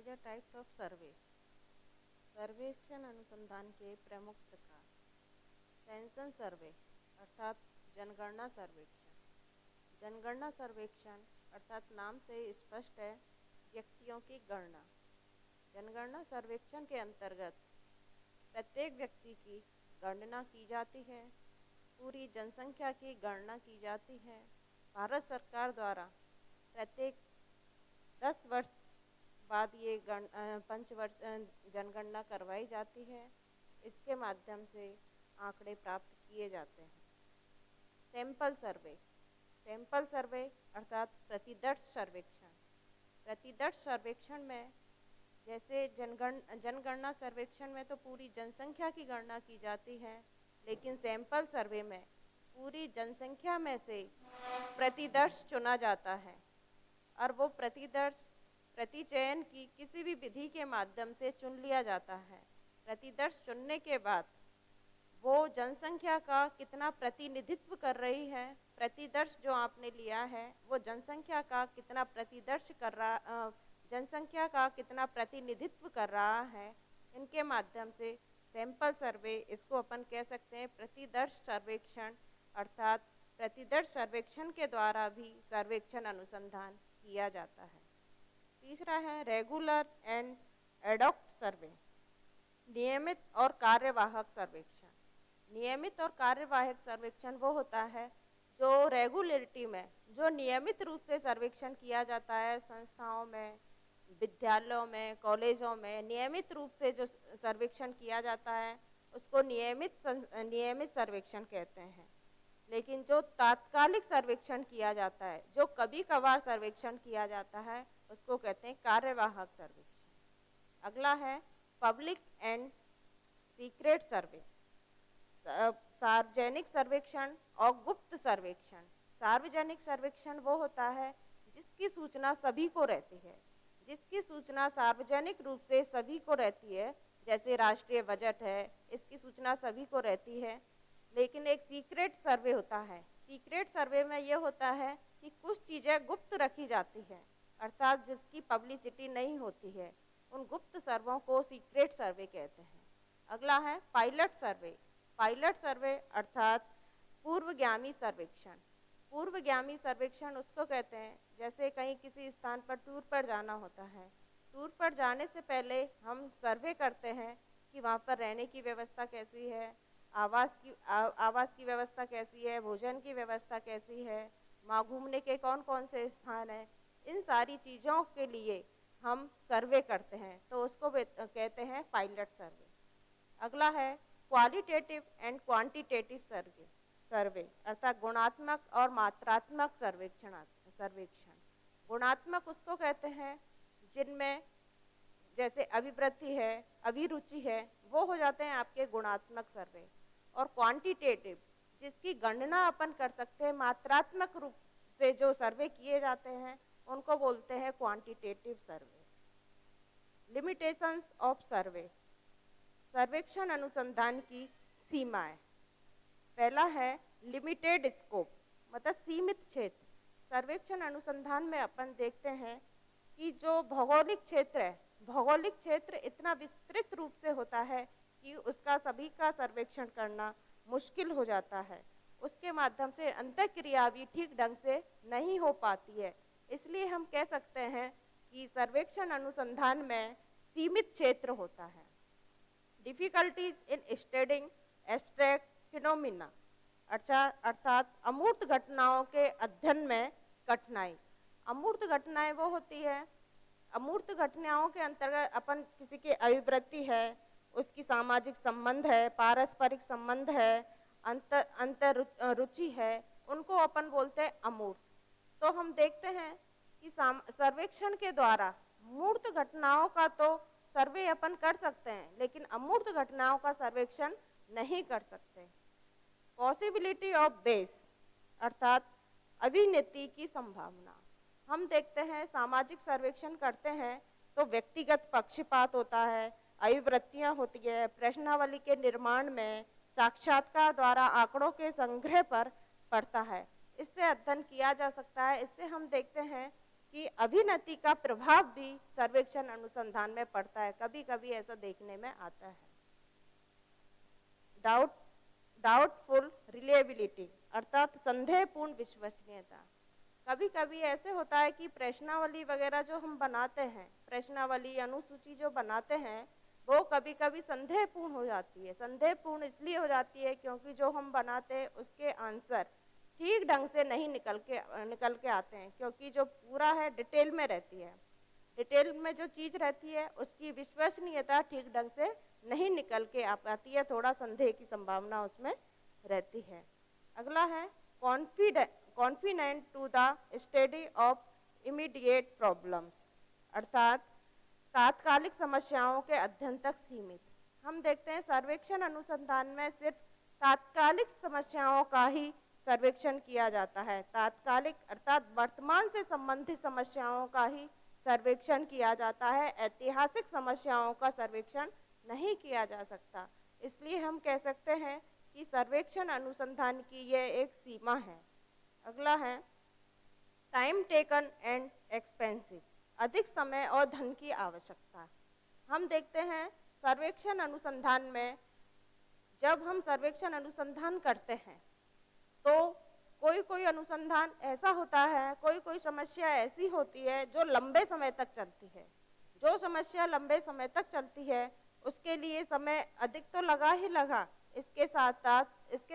Major types of सर्वे। सर्वेक्षण अनुसंधान के प्रमुख प्रकार। सेंसस सर्वे अर्थात जनगणना सर्वेक्षण। जनगणना सर्वेक्षण अर्थात नाम से स्पष्ट है, व्यक्तियों की गणना। जनगणना सर्वेक्षण के अंतर्गत प्रत्येक व्यक्ति की गणना की जाती है, पूरी जनसंख्या की गणना की जाती है। भारत सरकार द्वारा प्रत्येक 10 वर्ष बाद ये पंचवर्ष जनगणना करवाई जाती है। इसके माध्यम से आंकड़े प्राप्त किए जाते हैं। Sample survey. सैंपल सर्वे अर्थात प्रतिदर्श सर्वेक्षण। प्रतिदर्श सर्वेक्षण में जैसे जनगणना सर्वेक्षण में तो पूरी जनसंख्या की गणना की जाती है, लेकिन सैंपल सर्वे में पूरी जनसंख्या में से प्रतिदर्श चुना जाता है और वो प्रतिदर्श प्रतिचयन की किसी भी विधि के माध्यम से चुन लिया जाता है। प्रतिदर्श चुनने के बाद वो जनसंख्या का कितना प्रतिनिधित्व कर रही है, प्रतिदर्श जो आपने लिया है वो जनसंख्या का कितना प्रतिदर्श कर रहा, जनसंख्या का कितना प्रतिनिधित्व कर रहा है, इनके माध्यम से सैंपल सर्वे, इसको अपन कह सकते हैं प्रतिदर्श सर्वेक्षण। अर्थात प्रतिदर्श सर्वेक्षण के द्वारा भी सर्वेक्षण अनुसंधान किया जाता है। तीसरा है रेगुलर एंड एडॉक्ट सर्वे, नियमित और कार्यवाहक सर्वेक्षण। नियमित और कार्यवाहक सर्वेक्षण वो होता है जो रेगुलरिटी में, जो नियमित रूप से सर्वेक्षण किया जाता है संस्थाओं में, विद्यालयों में, कॉलेजों में नियमित रूप से जो सर्वेक्षण किया जाता है उसको नियमित सर्वेक्षण कहते हैं। लेकिन जो तात्कालिक सर्वेक्षण किया जाता है, जो कभी कभार सर्वेक्षण किया जाता है, उसको कहते हैं कार्यवाहक सर्वेक्षण। अगला है पब्लिक एंड सीक्रेट सर्वे, सार्वजनिक सर्वेक्षण और गुप्त सर्वेक्षण। सार्वजनिक सर्वेक्षण वो होता है जिसकी सूचना सभी को रहती है, जिसकी सूचना सार्वजनिक रूप से सभी को रहती है, जैसे राष्ट्रीय बजट है, इसकी सूचना सभी को रहती है। लेकिन एक सीक्रेट सर्वे होता है। सीक्रेट सर्वे में ये होता है कि कुछ चीज़ें गुप्त रखी जाती हैं, अर्थात जिसकी पब्लिसिटी नहीं होती है, उन गुप्त सर्वों को सीक्रेट सर्वे कहते हैं। अगला है पायलट सर्वे। पायलट सर्वे अर्थात पूर्वगामी सर्वेक्षण। पूर्वगामी सर्वेक्षण उसको कहते हैं जैसे कहीं किसी स्थान पर टूर पर जाना होता है, टूर पर जाने से पहले हम सर्वे करते हैं कि वहाँ पर रहने की व्यवस्था कैसी है, आवास की व्यवस्था कैसी है, भोजन की व्यवस्था कैसी है, वहाँ घूमने के कौन कौन से स्थान हैं, इन सारी चीज़ों के लिए हम सर्वे करते हैं, तो उसको कहते हैं पायलट सर्वे। अगला है क्वालिटेटिव एंड क्वांटिटेटिव सर्वे अर्थात गुणात्मक और मात्रात्मक सर्वेक्षण। गुणात्मक उसको कहते हैं जिनमें जैसे अभिवृद्धि है, अभिरुचि है, वो हो जाते हैं आपके गुणात्मक सर्वे। और क्वांटिटेटिव जिसकी गणना अपन कर सकते हैं, मात्रात्मक रूप से जो सर्वे किए जाते हैं उनको बोलते हैं क्वांटिटेटिव सर्वे। लिमिटेशंस ऑफ सर्वे, सर्वेक्षण अनुसंधान की सीमाएं। पहला है लिमिटेड स्कोप, मतलब सीमित क्षेत्र। सर्वेक्षण अनुसंधान में अपन देखते हैं कि जो भौगोलिक क्षेत्र है, भौगोलिक क्षेत्र इतना विस्तृत रूप से होता है कि उसका सभी का सर्वेक्षण करना मुश्किल हो जाता है। उसके माध्यम से अंतःक्रिया भी ठीक ढंग से नहीं हो पाती है। इसलिए हम कह सकते हैं कि सर्वेक्षण अनुसंधान में सीमित क्षेत्र होता है। Difficulties in studying abstract phenomena, अर्थात अमूर्त घटनाओं के अध्ययन में कठिनाई। अमूर्त घटनाएं वो होती है, अमूर्त घटनाओं के अंतर्गत अपन किसी की अभिवृत्ति है, उसकी सामाजिक संबंध है, पारस्परिक संबंध है, अंतर रुचि है, उनको अपन बोलते हैं अमूर्त। तो हम देखते हैं कि सर्वेक्षण के द्वारा मूर्त घटनाओं का तो सर्वे अपन कर सकते हैं, लेकिन अमूर्त घटनाओं का सर्वेक्षण नहीं कर सकते। पॉसिबिलिटी ऑफ बेस अर्थात अभिनेति की संभावना। हम देखते हैं सामाजिक सर्वेक्षण करते हैं तो व्यक्तिगत पक्षपात होता है, अभिवृत्तियां होती है, प्रश्नावली के निर्माण में साक्षात्कार द्वारा आंकड़ों के संग्रह पर पड़ता है। इससे अध्ययन किया जा सकता है। इससे हम देखते हैं कि अभिनति का प्रभाव भी सर्वेक्षण अनुसंधान में पड़ता है, कभी कभी ऐसा देखने में आता है। डाउटफुल रिलेबिलिटी अर्थात संदेहपूर्ण विश्वसनीयता। कभी कभी ऐसे होता है कि प्रश्नावली वगैरह जो हम बनाते हैं, प्रश्नावली अनुसूची जो बनाते हैं, वो कभी कभी संदेहपूर्ण हो जाती है। संदेहपूर्ण इसलिए हो जाती है क्योंकि जो हम बनाते हैं उसके आंसर ठीक ढंग से नहीं निकल के आते हैं, क्योंकि जो पूरा है डिटेल में रहती है। डिटेल में जो चीज़ रहती है उसकी विश्वसनीयता ठीक ढंग से नहीं निकल के आ पाती है, थोड़ा संदेह की संभावना उसमें रहती है। अगला है confident to the study of immediate problems अर्थात तात्कालिक समस्याओं के अध्ययन तक सीमित। हम देखते हैं सर्वेक्षण अनुसंधान में सिर्फ तात्कालिक समस्याओं का ही सर्वेक्षण किया जाता है। तात्कालिक अर्थात वर्तमान से संबंधित समस्याओं का ही सर्वेक्षण किया जाता है। ऐतिहासिक समस्याओं का सर्वेक्षण नहीं किया जा सकता। इसलिए हम कह सकते हैं कि सर्वेक्षण अनुसंधान की यह एक सीमा है। अगला है टाइम टेकन एंड एक्सपेंसिव अधिक समय और धन की आवश्यकता। हम देखते हैं सर्वेक्षण अनुसंधान में जब हम सर्वेक्षण अनुसंधान करते हैं तो कोई अनुसंधान ऐसा होता है, कोई समस्या ऐसी होती है जो लंबे समय तक चलती है। जो समस्या लंबे समय तक चलती है उसके लिए समय अधिक तो लगा ही लगा, इसके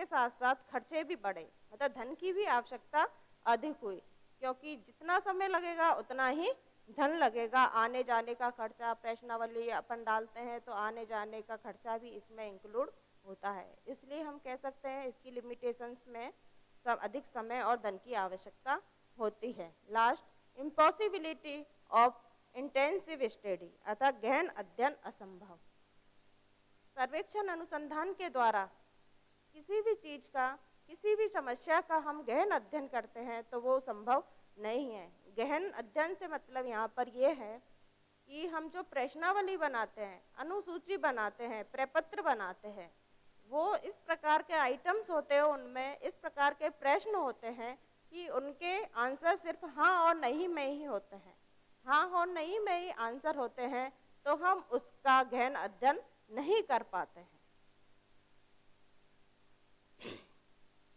साथ साथ खर्चे भी बढ़े, मतलब धन की भी आवश्यकता अधिक हुई, क्योंकि जितना समय लगेगा उतना ही धन लगेगा। आने जाने का खर्चा, प्रश्नावली अपन डालते हैं तो आने जाने का खर्चा भी इसमें इंक्लूड होता है। इसलिए हम कह सकते हैं इसकी लिमिटेशंस में सब अधिक समय और धन की आवश्यकता होती है। Last, impossibility of intensive study अर्थात गहन अध्ययन असंभव। सर्वेक्षण अनुसंधान के द्वारा किसी भी चीज का, किसी भी समस्या का हम गहन अध्ययन करते हैं तो वो संभव नहीं है। गहन अध्ययन से मतलब यहाँ पर ये है कि हम जो प्रश्नावली बनाते हैं, अनुसूची बनाते हैं, प्रपत्र बनाते हैं, वो इस प्रकार के आइटम्स होते हैं, उनमें इस प्रकार के प्रश्न होते हैं कि उनके आंसर सिर्फ हाँ और नहीं में ही होते हैं। हाँ और नहीं में ही आंसर होते हैं तो हम उसका गहन अध्ययन नहीं कर पाते हैं।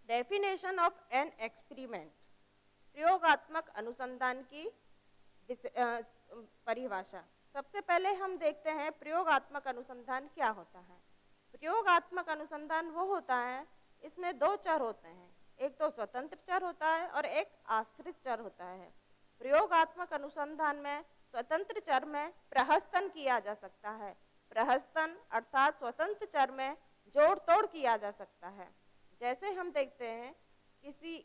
डेफिनेशन ऑफ एन एक्सपेरिमेंट प्रयोगात्मक अनुसंधान की परिभाषा। सबसे पहले हम देखते हैं प्रयोगात्मक अनुसंधान क्या होता है। प्रयोगात्मक अनुसंधान वो होता है, इसमें दो चर होते हैं, एक तो स्वतंत्र चर होता है और एक आश्रित चर होता है। प्रयोगात्मक अनुसंधान में स्वतंत्र चर में प्रहसन किया जा सकता है। प्रहसन अर्थात स्वतंत्र चर में जोड़ तोड़ किया जा सकता है। जैसे हम देखते हैं किसी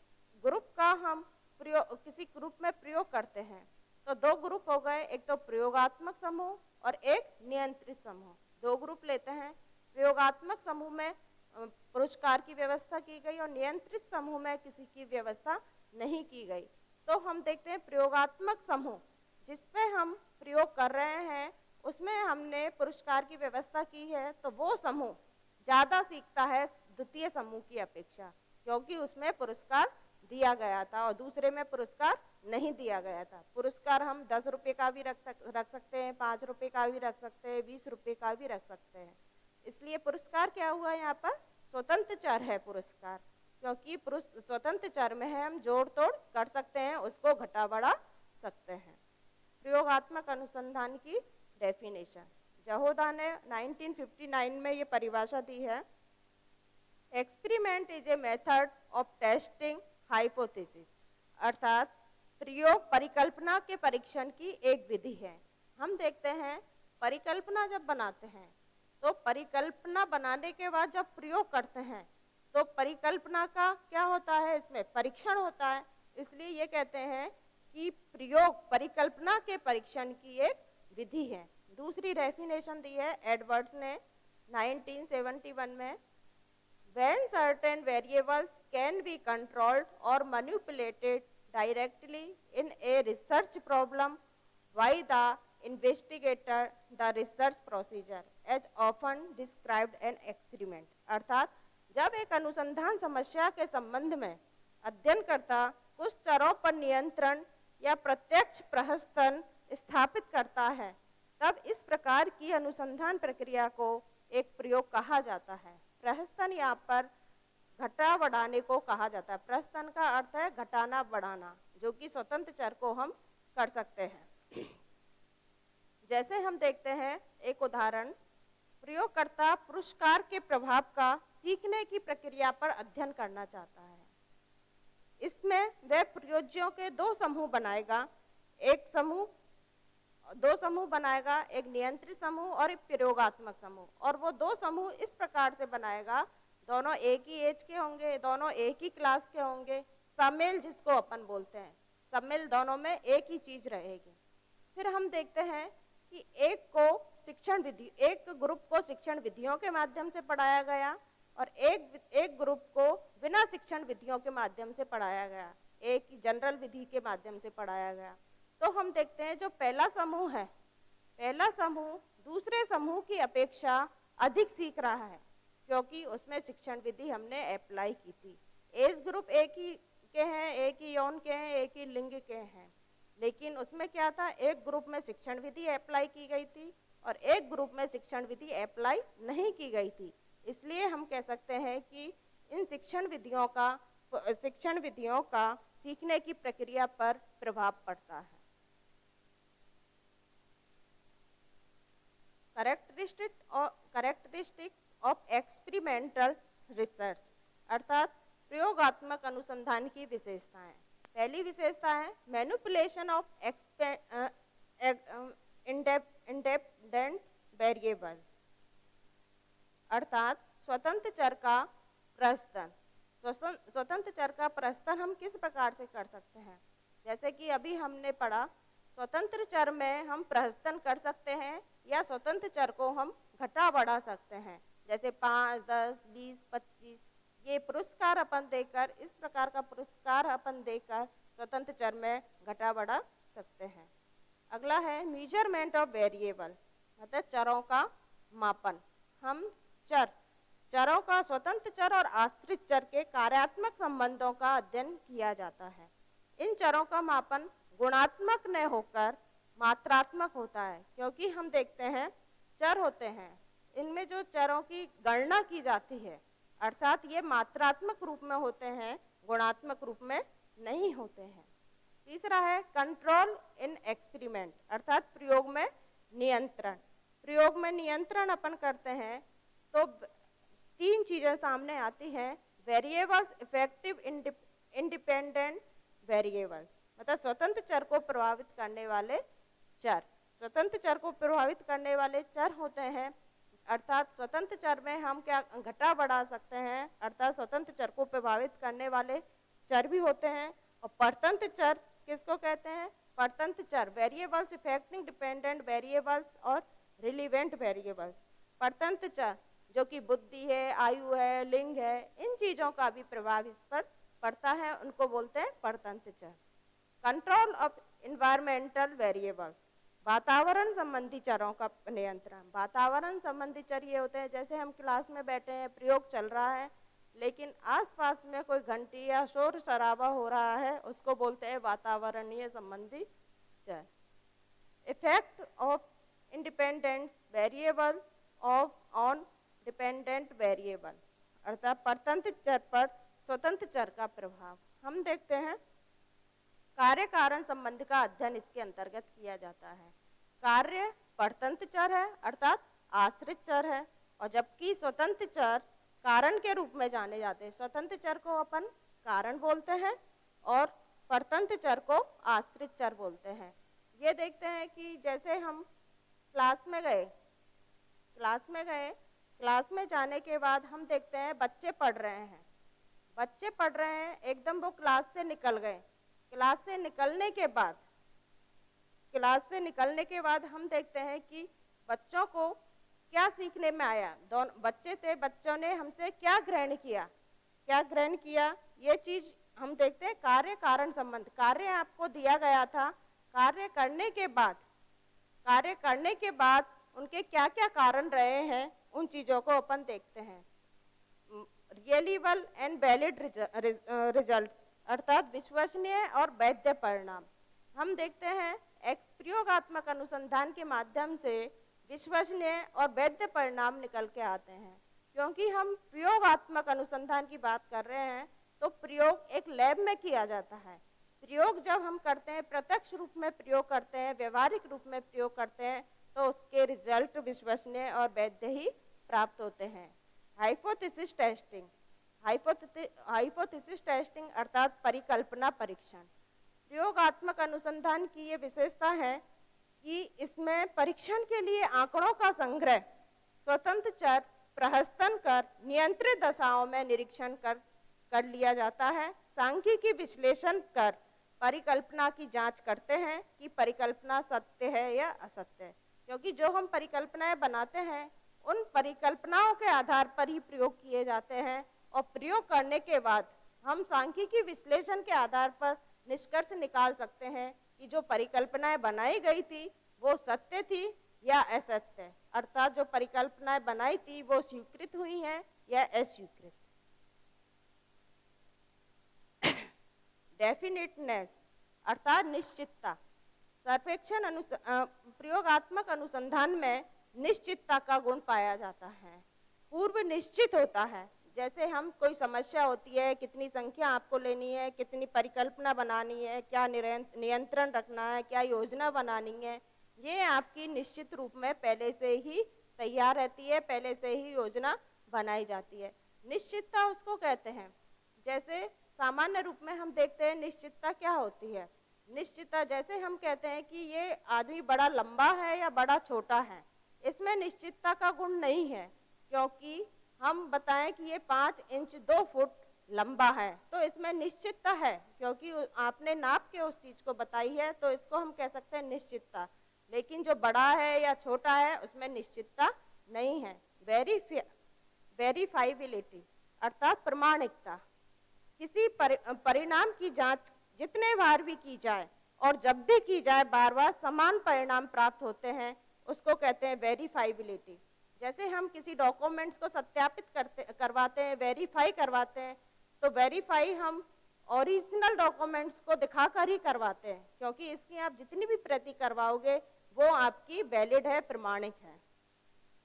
ग्रुप का हम किसी ग्रुप में प्रयोग करते हैं तो दो ग्रुप हो गए, एक तो प्रयोगात्मक समूह और एक नियंत्रित समूह। दो ग्रुप लेते हैं, प्रयोगात्मक समूह में पुरस्कार की व्यवस्था की गई और नियंत्रित समूह में किसी की व्यवस्था नहीं की गई। तो हम देखते हैं प्रयोगात्मक समूह जिसपे हम प्रयोग कर रहे हैं उसमें हमने पुरस्कार की व्यवस्था की है, तो वो समूह ज़्यादा सीखता है द्वितीय समूह की अपेक्षा, क्योंकि उसमें पुरस्कार दिया गया था और दूसरे में पुरस्कार नहीं दिया गया था। पुरस्कार हम 10 रुपये का भी रख सकते हैं, 5 रुपये का भी रख सकते हैं, 20 रुपये का भी रख सकते हैं। इसलिए पुरस्कार क्या हुआ यहाँ पर, स्वतंत्र चर है पुरस्कार, क्योंकि स्वतंत्र चर में है, हम जोड़ तोड़ कर सकते हैं, उसको घटा बढ़ा सकते हैं। प्रयोगात्मक अनुसंधान की डेफिनेशन जहोदा ने 1959 में ये परिभाषा दी है। Experiment is a method of testing hypothesis अर्थात प्रयोग परिकल्पना के परीक्षण की एक विधि है। हम देखते हैं परिकल्पना जब बनाते हैं तो परिकल्पना बनाने के बाद जब प्रयोग करते हैं तो परिकल्पना का क्या होता है, इसमें परीक्षण होता है। इसलिए ये कहते हैं कि प्रयोग परिकल्पना के परीक्षण की एक विधि है। दूसरी डेफिनेशन दी है एडवर्ड्स ने 1971 में, when certain variables can be controlled or manipulated directly in a research problem by the investigator, the research procedure as often described an experiment। अर्थात जब एक अनुसंधान समस्या के संबंध में अध्ययनकर्ता कुछ चरों पर नियंत्रण या प्रत्यक्ष प्रहसन स्थापित करता है, तब इस प्रकार की अनुसंधान प्रक्रिया को एक प्रयोग कहा जाता है। प्रहसन यहाँ पर घटा बढ़ाने को कहा जाता है। प्रहसन का अर्थ है घटाना बढ़ाना, जो कि स्वतंत्र चर को हम कर सकते हैं। जैसे हम देखते हैं एक उदाहरण, प्रयोगकर्ता पुरस्कार के प्रभाव का सीखने की प्रक्रिया पर अध्ययन करना चाहता है। इसमें वह प्रयोज्यों के दो समूह बनाएगा, दो समूह बनाएगा, एक नियंत्रित समूह और एक प्रयोगात्मक समूह। और वो दो समूह इस प्रकार से बनाएगा, दोनों एक ही एज के होंगे, दोनों एक ही क्लास के होंगे, सम्मेल जिसको अपन बोलते हैं, सम्मेल दोनों में एक ही चीज रहेगी। फिर हम देखते हैं कि एक ग्रुप को शिक्षण विधियों के माध्यम से पढ़ाया गया और एक ग्रुप को बिना शिक्षण विधियों के माध्यम से पढ़ाया गया, एक जनरल विधि के माध्यम से पढ़ाया गया। तो हम देखते हैं जो पहला समूह है, पहला समूह दूसरे समूह की अपेक्षा अधिक सीख रहा है, क्योंकि उसमें शिक्षण विधि हमने अप्लाई की थी। एज ग्रुप एक ही के हैं, एक ही यौन के हैं, एक ही लिंग के हैं, लेकिन उसमें क्या था, एक ग्रुप में शिक्षण विधि अप्लाई की गई थी और एक ग्रुप में शिक्षण विधि अप्लाई नहीं की गई थी। इसलिए हम कह सकते हैं कि इन शिक्षण विधियों का सीखने की प्रक्रिया पर प्रभाव पड़ता है। कैरेक्टरिस्टिक्स ऑफ एक्सपेरिमेंटल रिसर्च, अर्थात प्रयोगात्मक अनुसंधान की विशेषताएं। पहली विशेषता है मैनिपुलेशन ऑफ इंडिपेंडेंट वेरिएबल, अर्थात स्वतंत्र चर का प्रस्तन। स्वतंत्र चर का प्रस्तन हम किस प्रकार से कर सकते हैं? जैसे कि अभी हमने पढ़ा, स्वतंत्र चर में हम प्रहसन कर सकते हैं या स्वतंत्र चर को हम घटा बढ़ा सकते हैं। जैसे 5, 10, 20, 25 ये पुरस्कार अपन देकर, इस प्रकार का पुरस्कार अपन देकर स्वतंत्र चर में घटा बढ़ा सकते हैं। अगला है मेजरमेंट ऑफ वेरिएबल, मतलब चरों का मापन। हम चरों का स्वतंत्र चर और आश्रित चर के कार्यात्मक संबंधों का अध्ययन किया जाता है। इन चरों का मापन गुणात्मक न होकर मात्रात्मक होता है, क्योंकि हम देखते हैं चर होते हैं, इनमें जो चरों की गणना की जाती है, अर्थात ये मात्रात्मक रूप में होते हैं, गुणात्मक रूप में नहीं होते हैं। तीसरा है कंट्रोल इन एक्सपेरिमेंट, अर्थात प्रयोग में नियंत्रण। प्रयोग में नियंत्रण अपन करते हैं तो तीन चीजें सामने आती हैं, वेरिएबल्स, इफेक्टिव, इंडिपेंडेंट वेरिएबल्स, मतलब स्वतंत्र चर को प्रभावित करने वाले चर। स्वतंत्र चर को प्रभावित करने वाले चर होते हैं, अर्थात स्वतंत्र चर में हम क्या घटा बढ़ा सकते हैं, अर्थात स्वतंत्र चर को प्रभावित करने वाले चर भी होते हैं। और परतंत्र चर किसको कहते हैं? परतंत्र चर वेरिएबल्स, इफेक्टिव डिपेंडेंट वेरिएबल्स और रिलीवेंट वेरिएबल्स। परतंत्र चर जो कि बुद्धि है, आयु है, लिंग है, इन चीजों का भी प्रभाव इस पर पड़ता है, उनको बोलते हैं परतंत्र चर। कंट्रोल ऑफ इन्वायरमेंटल वेरिएबल्स, वातावरण संबंधी चरों का नियंत्रण। वातावरण संबंधी चर ये होते हैं, जैसे हम क्लास में बैठे हैं, प्रयोग चल रहा है, लेकिन आसपास में कोई घंटी या शोर शराबा हो रहा है, उसको बोलते हैं वातावरणीय संबंधी चर। Effect of independent variable on dependent variable, अर्थात परतंत्र चर पर स्वतंत्र चर का प्रभाव। हम देखते हैं कार्य कारण संबंध का अध्ययन इसके अंतर्गत किया जाता है। कार्य परतंत्र चर है, अर्थात आश्रित चर है, और जबकि स्वतंत्र चर कारण के रूप में जाने जाते हैं। स्वतंत्र चर को अपन कारण बोलते हैं और परतंत्र चर को आश्रित चर बोलते हैं। ये देखते हैं कि जैसे हम क्लास में जाने के बाद हम देखते हैं बच्चे पढ़ रहे हैं, एकदम वो क्लास से निकल गए। क्लास से निकलने के बाद हम देखते हैं कि बच्चों को क्या सीखने में आया। दोनों बच्चे थे, बच्चों ने हमसे क्या ग्रहण किया, ये चीज हम देखते हैं। कार्य कारण संबंध, कार्य आपको दिया गया था, कार्य करने के बाद उनके क्या क्या कारण रहे हैं, उन चीजों को अपन देखते हैं। रियलेबल एंड वैलिड रिजल्ट्स, अर्थात विश्वसनीय और वैध परिणाम। हम देखते हैं प्रयोगात्मक अनुसंधान के माध्यम से विश्वसनीय और वैध परिणाम निकल के आते हैं। क्योंकि हम प्रयोगात्मक अनुसंधान की बात कर रहे हैं तो प्रयोग एक लैब में किया जाता है। प्रयोग जब हम करते हैं, प्रत्यक्ष रूप में प्रयोग करते हैं, व्यवहारिक रूप में प्रयोग करते हैं, तो उसके रिजल्ट विश्वसनीय और वैध ही प्राप्त होते हैं। हाइपोथेसिस टेस्टिंग, हाइपोथेसिस टेस्टिंग अर्थात परिकल्पना परीक्षण। प्रयोगात्मक अनुसंधान की ये विशेषता है कि इसमें परीक्षण के लिए आंकड़ों का संग्रह, स्वतंत्र चर प्रहसन कर नियंत्रित दशाओं में निरीक्षण कर लिया जाता है। सांख्यिकी विश्लेषण कर परिकल्पना की जांच करते हैं कि परिकल्पना सत्य है या असत्य है। क्योंकि जो हम परिकल्पनाएं बनाते हैं उन परिकल्पनाओं के आधार पर ही प्रयोग किए जाते हैं, और प्रयोग करने के बाद हम सांख्यिकी विश्लेषण के आधार पर निष्कर्ष निकाल सकते हैं कि जो परिकल्पनाएं बनाई गई थी वो सत्य थी या असत्य, अर्थात जो परिकल्पनाएं बनाई थी वो स्वीकृत हुई हैं या अस्वीकृत। डेफिनेटनेस अर्थात निश्चितता। सर्वेक्षण प्रयोगात्मक अनुसंधान में निश्चितता का गुण पाया जाता है। पूर्व निश्चित होता है, जैसे हम कोई समस्या होती है, कितनी संख्या आपको लेनी है, कितनी परिकल्पना बनानी है, क्या नियंत्रण रखना है, क्या योजना बनानी है, ये आपकी निश्चित रूप में पहले से ही तैयार रहती है, पहले से ही योजना बनाई जाती है। निश्चितता उसको कहते हैं। जैसे सामान्य रूप में हम देखते हैं निश्चितता क्या होती है। निश्चितता जैसे हम कहते हैं कि ये आदमी बड़ा लंबा है या बड़ा छोटा है, इसमें निश्चितता का गुण नहीं है। क्योंकि हम बताएं कि ये 5 इंच 2 फुट लंबा है तो इसमें निश्चितता है, क्योंकि आपने नाप के उस चीज को बताई है, तो इसको हम कह सकते हैं निश्चितता। लेकिन जो बड़ा है या छोटा है उसमें निश्चितता नहीं है। वेरीफाइबिलिटी अर्थात प्रमाणिकता। किसी परिणाम की जांच जितने बार भी की जाए और जब भी की जाए बार बार समान परिणाम प्राप्त होते हैं, उसको कहते हैं वेरीफाइबिलिटी। जैसे हम किसी डॉक्यूमेंट्स को सत्यापित करवाते हैं, वेरीफाई करवाते हैं, तो वेरीफाई हम ओरिजिनल डॉक्यूमेंट्स को दिखाकर ही करवाते हैं, क्योंकि इसकी आप जितनी भी प्रति करवाओगे वो आपकी वैलिड है, प्रमाणिक है।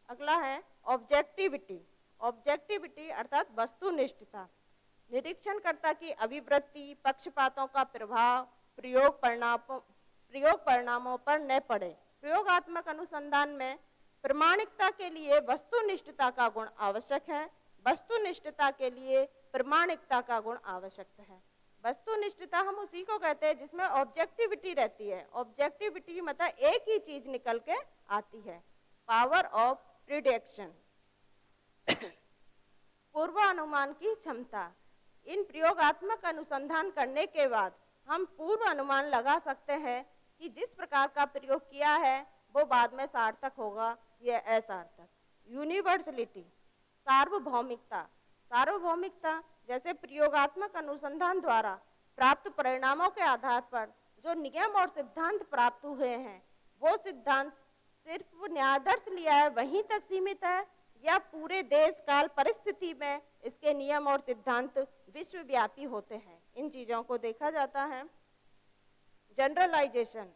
अगला है ऑब्जेक्टिविटी। ऑब्जेक्टिविटी अर्थात वस्तुनिष्ठता। निरीक्षणकर्ता की अभिवृत्ति, पक्षपातों का प्रभाव प्रयोग परिणामों पर न पड़े। प्रयोगात्मक अनुसंधान में प्रमाणिकता के लिए वस्तुनिष्ठता का गुण आवश्यक है, वस्तुनिष्ठता के लिए प्रमाणिकता का गुण आवश्यक है। वस्तुनिष्ठता हम उसी को कहते हैं जिसमें ऑब्जेक्टिविटी रहती है। ऑब्जेक्टिविटी मतलब एक ही चीज निकल के आती है। पावर ऑफ प्रिडिक्शन पूर्वानुमान की क्षमता। इन प्रयोगात्मक अनुसंधान करने के बाद हम पूर्व अनुमान लगा सकते हैं कि जिस प्रकार का प्रयोग किया है वो बाद में सार्थक होगा या असार्थक। यूनिवर्सलिटी सार्वभौमिकता। सार्वभौमिकता जैसे प्रयोगात्मक अनुसंधान द्वारा प्राप्त परिणामों के आधार पर जो नियम और सिद्धांत प्राप्त हुए हैं वो सिद्धांत सिर्फ न्यायादर्श लिया है वहीं तक सीमित है या पूरे देश काल परिस्थिति में इसके नियम और सिद्धांत विश्वव्यापी होते हैं, इन चीजों को देखा जाता है। जनरलाइजेशन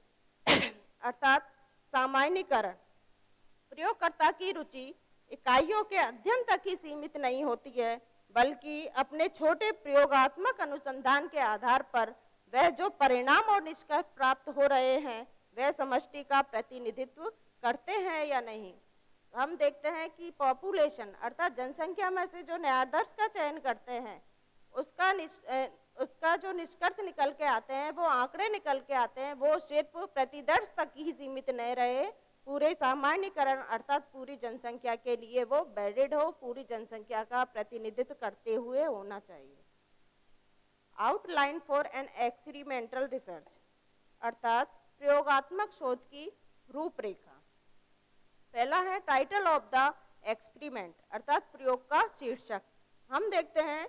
अर्थात सामान्यीकरण। प्रयोगकर्ता की रुचि इकाइयों के अध्ययन तक ही सीमित नहीं होती है, बल्कि अपने छोटे प्रयोगात्मक अनुसंधान के आधार पर वह जो परिणाम और निष्कर्ष प्राप्त हो रहे हैं वह समष्टि का प्रतिनिधित्व करते हैं या नहीं। हम देखते हैं कि पॉपुलेशन अर्थात जनसंख्या में से जो न्यायादर्श का चयन करते हैं उसका जो निष्कर्ष निकल के आते हैं, वो आंकड़े निकल के आते हैं, वो सिर्फ प्रतिदर्श तक ही सीमित नहीं रहे, पूरे सामान्यकरण अर्थात पूरी जनसंख्या के लिए वो वैलिड हो, पूरी जनसंख्या का प्रतिनिधित्व करते हुए होना चाहिए। Outline for an experimental research अर्थात प्रयोगात्मक शोध की रूपरेखा। पहला है टाइटल ऑफ द एक्सपेरिमेंट अर्थात प्रयोग का शीर्षक। हम देखते हैं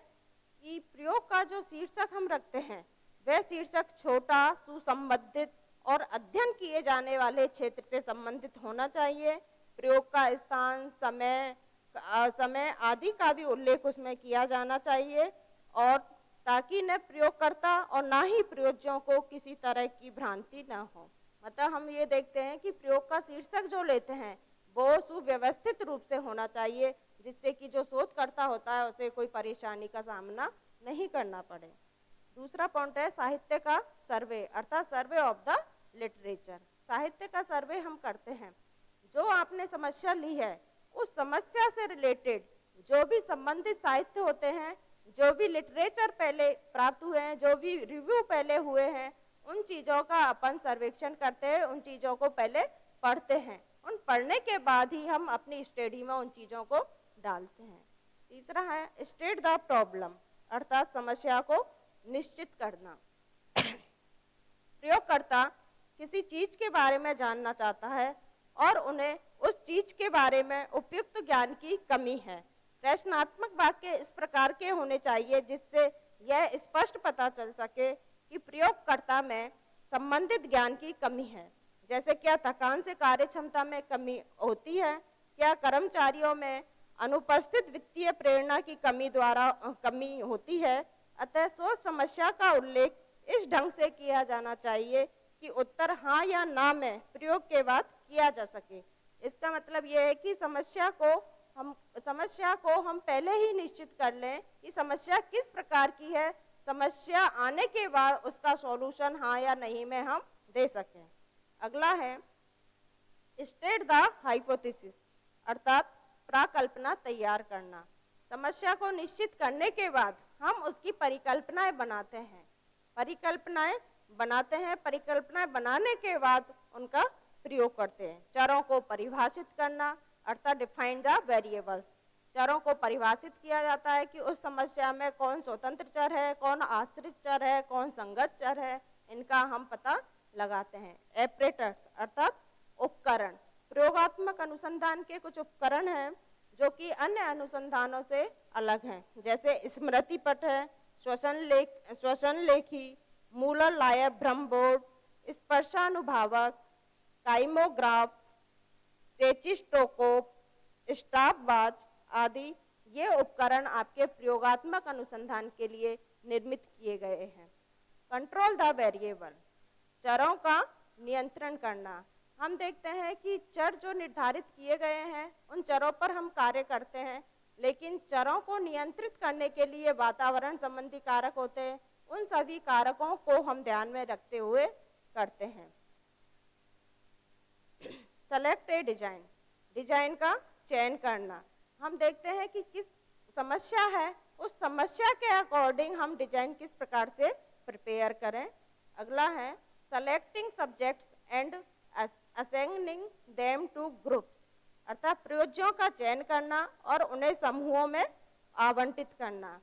कि प्रयोग का जो शीर्षक हम रखते हैं वह शीर्षक छोटा, सुसंबंधित और अध्ययन किए जाने वाले क्षेत्र से संबंधित होना चाहिए। प्रयोग का स्थान, समय आदि का भी उल्लेख उसमें किया जाना चाहिए और ताकि न प्रयोगकर्ता और ना ही प्रयोज्यों को किसी तरह की भ्रांति न हो। मतलब हम ये देखते हैं कि प्रयोग का शीर्षक जो लेते हैं वो सुव्यवस्थित रूप से होना चाहिए, जिससे कि जो शोधकर्ता होता है उसे कोई परेशानी का सामना नहीं करना पड़े। दूसरा पॉइंट है साहित्य का सर्वे, अर्थात सर्वे ऑफ द लिटरेचर। साहित्य का सर्वे हम करते हैं, जो आपने समस्या ली है उस समस्या से रिलेटेड जो भी संबंधित साहित्य होते हैं, जो भी लिटरेचर पहले प्राप्त हुए हैं, जो भी रिव्यू पहले हुए हैं, उन चीज़ों का अपन सर्वेक्षण करते हैं, उन चीज़ों को पहले पढ़ते हैं। उन पढ़ने के बाद ही हम अपनी स्टडी में उन चीज़ों को डालते हैं। तीसरा है स्टेट द प्रॉब्लम, अर्थात समस्या को निश्चित करना। प्रयोगकर्ता किसी चीज के बारे में जानना चाहता है और उन्हें उस चीज के बारे में उपयुक्त ज्ञान की कमी है। प्रश्नात्मक वाक्य इस प्रकार के होने चाहिए जिससे यह स्पष्ट पता चल सके कि प्रयोगकर्ता में संबंधित ज्ञान की कमी है। जैसे क्या थकान से कार्य क्षमता में कमी होती है, क्या कर्मचारियों में अनुपस्थित वित्तीय प्रेरणा की कमी द्वारा कमी होती है। अतः सोच समस्या का उल्लेख इस ढंग से किया जाना चाहिए कि उत्तर हाँ या ना में प्रयोग के बाद किया जा सके। इसका मतलब यह है कि समस्या को हम पहले ही निश्चित कर लें कि समस्या किस प्रकार की है, समस्या आने के बाद उसका सॉल्यूशन हाँ या नहीं में हम दे सकें। अगला है स्टेट द हाइपोथेसिस, अर्थात प्राकल्पना तैयार करना। समस्या को निश्चित करने के बाद हम उसकी परिकल्पनाएं बनाते हैं। परिकल्पनाएं बनाने के बाद उनका प्रयोग करते हैं। चरों को परिभाषित करना, अर्थात डिफाइन द वेरिएबल्स। चरों को परिभाषित किया जाता है कि उस समस्या में कौन स्वतंत्र चर है, कौन आश्रित चर है, कौन संगत चर है, इनका हम पता लगाते हैं। एपरेटर्स, अर्थात उपकरण। प्रयोगात्मक अनुसंधान के कुछ उपकरण हैं जो कि अन्य अनुसंधानों से अलग हैं, जैसे स्मृति पट है, श्वसन लेखी, मूलर लायब भ्रम बोर्ड, स्पर्शानुभावक, काइमोग्राफ, टेचिस्टोकोप, स्टॉप वॉच आदि। ये उपकरण आपके प्रयोगात्मक अनुसंधान के लिए निर्मित किए गए हैं। कंट्रोल द वेरिएबल, चरों का नियंत्रण करना। हम देखते हैं कि चर जो निर्धारित किए गए हैं उन चरों पर हम कार्य करते हैं, लेकिन चरों को नियंत्रित करने के लिए वातावरण संबंधी कारक होते हैं। उन सभी कारकों को हम ध्यान में रखते हुए करते हैं। सेलेक्ट ए डिजाइन, डिजाइन का चयन करना। हम देखते हैं कि किस समस्या है, उस समस्या के अकॉर्डिंग हम डिजाइन किस प्रकार से प्रिपेयर करें। अगला है selecting subjects and assigning them two groups, अर्थात प्रयोज्यों का चयन करना और उन्हें समूहों में आवंटित करना।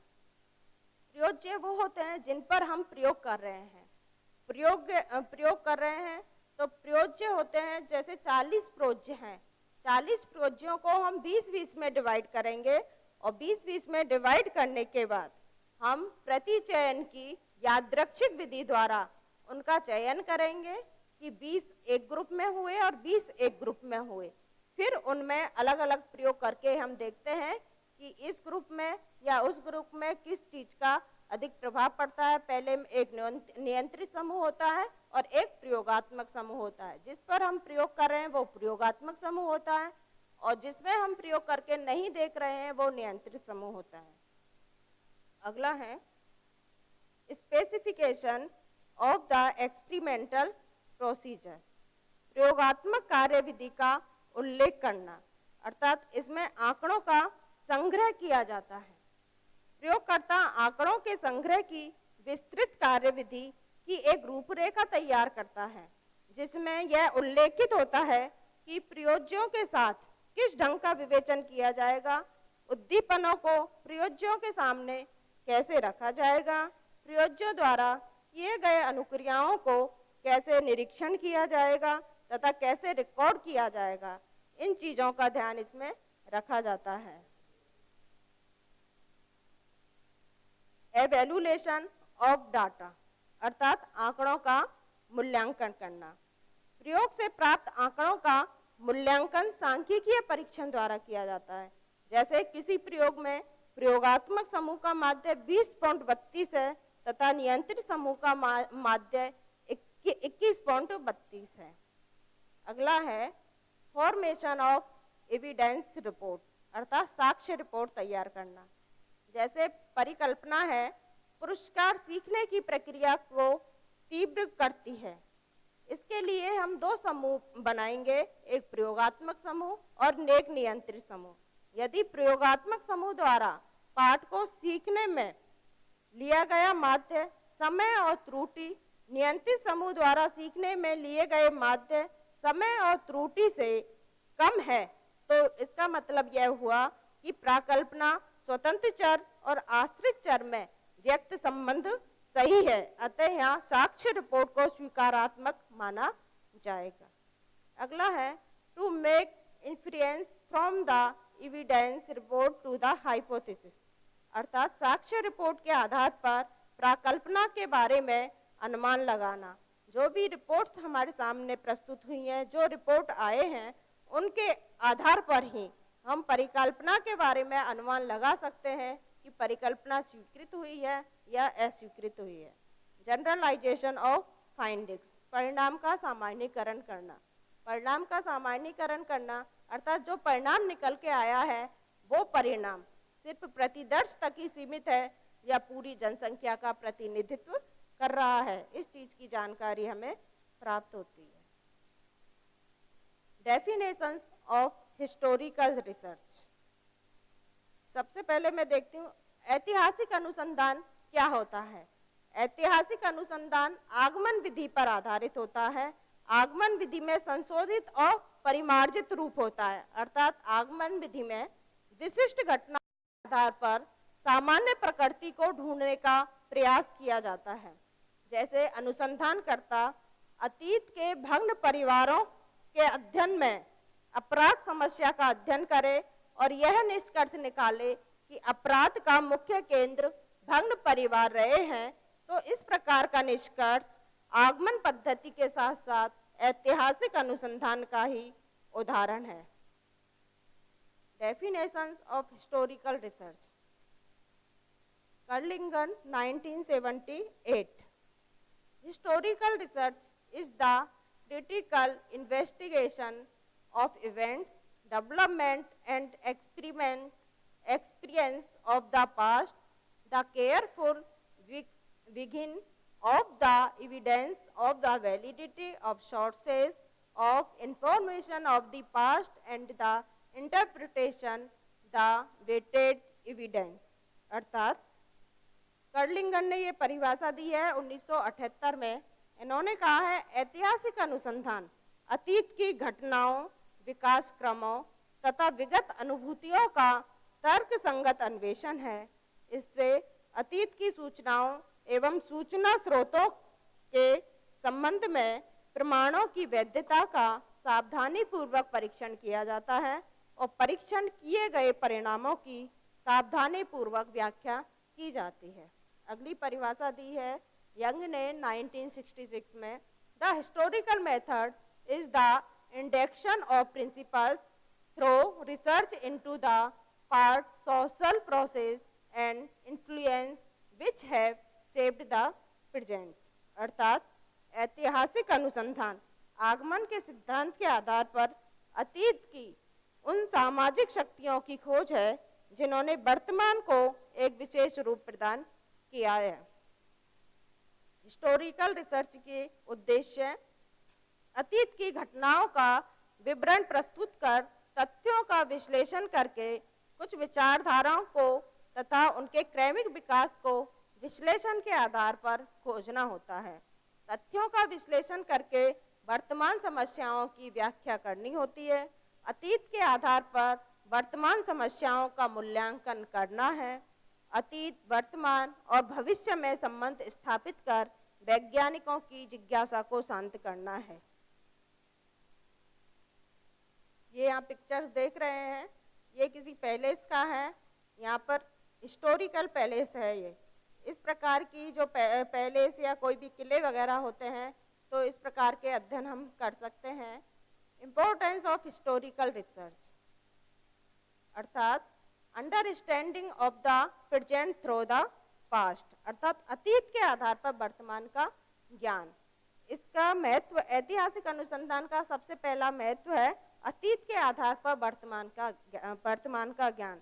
प्रयोज्य वो होते हैं जिन पर हम प्रयोग कर रहे हैं। प्रयोग कर रहे हैं तो प्रयोज्य होते हैं, जैसे 40 प्रयोज्य हैं, 40 प्रयोज्यों को हम 20-20 में डिवाइड करेंगे और 20-20 में डिवाइड करने के बाद हम प्रति चयन की यादृच्छिक विधि द्वारा उनका चयन करेंगे कि 20 एक ग्रुप में हुए और 20 एक ग्रुप में हुए। फिर उनमें अलग अलग प्रयोग करके हम देखते हैं कि इस ग्रुप में या उस ग्रुप में किस चीज का अधिक प्रभाव पड़ता है। पहले एक नियंत्रित समूह होता है और एक प्रयोगात्मक समूह होता है। जिस पर हम प्रयोग कर रहे हैं वो प्रयोगात्मक समूह होता है और जिसमें हम प्रयोग करके नहीं देख रहे हैं वो नियंत्रित समूह होता है। अगला है specification of the experimental procedure, प्रयोगात्मक कार्यविधि का उल्लेख करना, अर्थात इसमें आंकड़ों का संग्रह किया जाता है। प्रयोगकर्ता आंकड़ों के संग्रह की विस्तृत कार्यविधि की एक रूपरेखा तैयार करता है, जिसमें यह उल्लेखित होता है कि प्रयोज्यों के साथ किस ढंग का विवेचन किया जाएगा, उद्दीपनों को प्रयोज्यों के सामने कैसे रखा जाएगा, प्रयोज्यों द्वारा किए गए अनुक्रियाओं को कैसे निरीक्षण किया जाएगा तथा कैसे रिकॉर्ड किया जाएगा। इन चीजों का ध्यान इसमें रखा जाता है। एवेल्यूएशन ऑफ डाटा, अर्थात आंकड़ों का मूल्यांकन करना। प्रयोग से प्राप्त आंकड़ों का मूल्यांकन सांख्यिकीय परीक्षण द्वारा किया जाता है। जैसे किसी प्रयोग में प्रयोगात्मक समूह का माध्य 20.32 है तथा नियंत्रित समूह का माध्य 21.32 है। अगला है फॉर्मेशन ऑफ एविडेंस रिपोर्ट, अर्थात साक्ष्य रिपोर्ट तैयार करना। जैसे परिकल्पना है, पुरस्कार सीखने की प्रक्रिया को तीव्र करती है। इसके लिए हम दो समूह बनाएंगे, एक प्रयोगात्मक समूह और एक नियंत्रित समूह। यदि प्रयोगात्मक समूह द्वारा पाठ को सीखने में लिया गया माध्य, समय और त्रुटि नियंत्रित समूह द्वारा सीखने में लिए गए माध्य, समय और त्रुटि से कम है, तो इसका मतलब यह हुआ कि प्राकल्पना, स्वतंत्र चर और आश्रित चर में व्यक्त संबंध सही है, अतः यहाँ साक्ष्य रिपोर्ट को स्वीकारात्मक माना जाएगा। अगला है to make inference from the evidence report to the hypothesis, अर्थात साक्ष्य रिपोर्ट के आधार पर प्राकल्पना के बारे में अनुमान लगाना। जो भी रिपोर्ट्स हमारे सामने प्रस्तुत हुई हैं, जो रिपोर्ट आए हैं, उनके आधार पर ही हम परिकल्पना के बारे में अनुमान लगा सकते हैं कि परिकल्पना स्वीकृत हुई है या अस्वीकृत हुई है। जनरलाइजेशन ऑफ फाइंडिंग्स, परिणाम का सामान्यीकरण करना। परिणाम का सामान्यीकरण करना अर्थात जो परिणाम निकल के आया है वो परिणाम सिर्फ प्रतिदर्श तक ही सीमित है या पूरी जनसंख्या का प्रतिनिधित्व कर रहा है, इस चीज की जानकारी हमें प्राप्त होती है। Definitions of historical research. सबसे पहले मैं देखती हूँ ऐतिहासिक अनुसंधान क्या होता है। ऐतिहासिक अनुसंधान आगमन विधि पर आधारित होता है। आगमन विधि में संशोधित और परिमार्जित रूप होता है, अर्थात आगमन विधि में विशिष्ट घटना के आधार पर सामान्य प्रकृति को ढूंढने का प्रयास किया जाता है। जैसे अनुसंधानकर्ता अतीत के भग्न परिवारों के अध्ययन में अपराध समस्या का अध्ययन करे और यह निष्कर्ष निकाले कि अपराध का मुख्य केंद्र भग्न परिवार रहे हैं, तो इस प्रकार का निष्कर्ष आगमन पद्धति के साथ साथ ऐतिहासिक अनुसंधान का ही उदाहरण है। Definitions of historical research. Kerlinger 1978। Historical research is the critical investigation of events, development and experience of the past, the careful weighing of the evidence of the validity of sources of information of the past and the interpretation the weighted evidence। अर्थात कर्लिंगन ने ये परिभाषा दी है 1978 में। इन्होंने कहा है ऐतिहासिक अनुसंधान अतीत की घटनाओं, विकास क्रमों तथा विगत अनुभूतियों का तर्क संगत अन्वेषण है। इससे अतीत की सूचनाओं एवं सूचना स्रोतों के संबंध में प्रमाणों की वैधता का सावधानी पूर्वक परीक्षण किया जाता है और परीक्षण किए गए परिणामों की सावधानी पूर्वक व्याख्या की जाती है। अगली परिभाषा दी है यंग ने 1966 में। The historical method is the induction of principles through research into the part social process and influence which have shaped the present. अर्थात ऐतिहासिक अनुसंधान आगमन के सिद्धांत के आधार पर अतीत की उन सामाजिक शक्तियों की खोज है जिन्होंने वर्तमान को एक विशेष रूप प्रदान किया है। हिस्टोरिकल रिसर्च के उद्देश्य अतीत की घटनाओं का विवरण प्रस्तुत कर तथ्यों का विश्लेषण करके कुछ विचारधाराओं को तथा उनके क्रमिक विकास को विश्लेषण के आधार पर खोजना होता है। तथ्यों का विश्लेषण करके वर्तमान समस्याओं की व्याख्या करनी होती है। अतीत के आधार पर वर्तमान समस्याओं का मूल्यांकन करना है। अतीत, वर्तमान और भविष्य में संबंध स्थापित कर वैज्ञानिकों की जिज्ञासा को शांत करना है। ये यहाँ पिक्चर्स देख रहे हैं, ये किसी पैलेस का है। यहाँ पर हिस्टोरिकल पैलेस है। ये इस प्रकार की जो पैलेस या कोई भी किले वगैरह होते हैं, तो इस प्रकार के अध्ययन हम कर सकते हैं। इम्पोर्टेंस ऑफ हिस्टोरिकल रिसर्च, अर्थात understanding of the present through the past, अर्थात अतीत के आधार पर वर्तमान का ज्ञान। इसका महत्व, ऐतिहासिक अनुसंधान का सबसे पहला महत्व है अतीत के आधार पर वर्तमान का ज्ञान।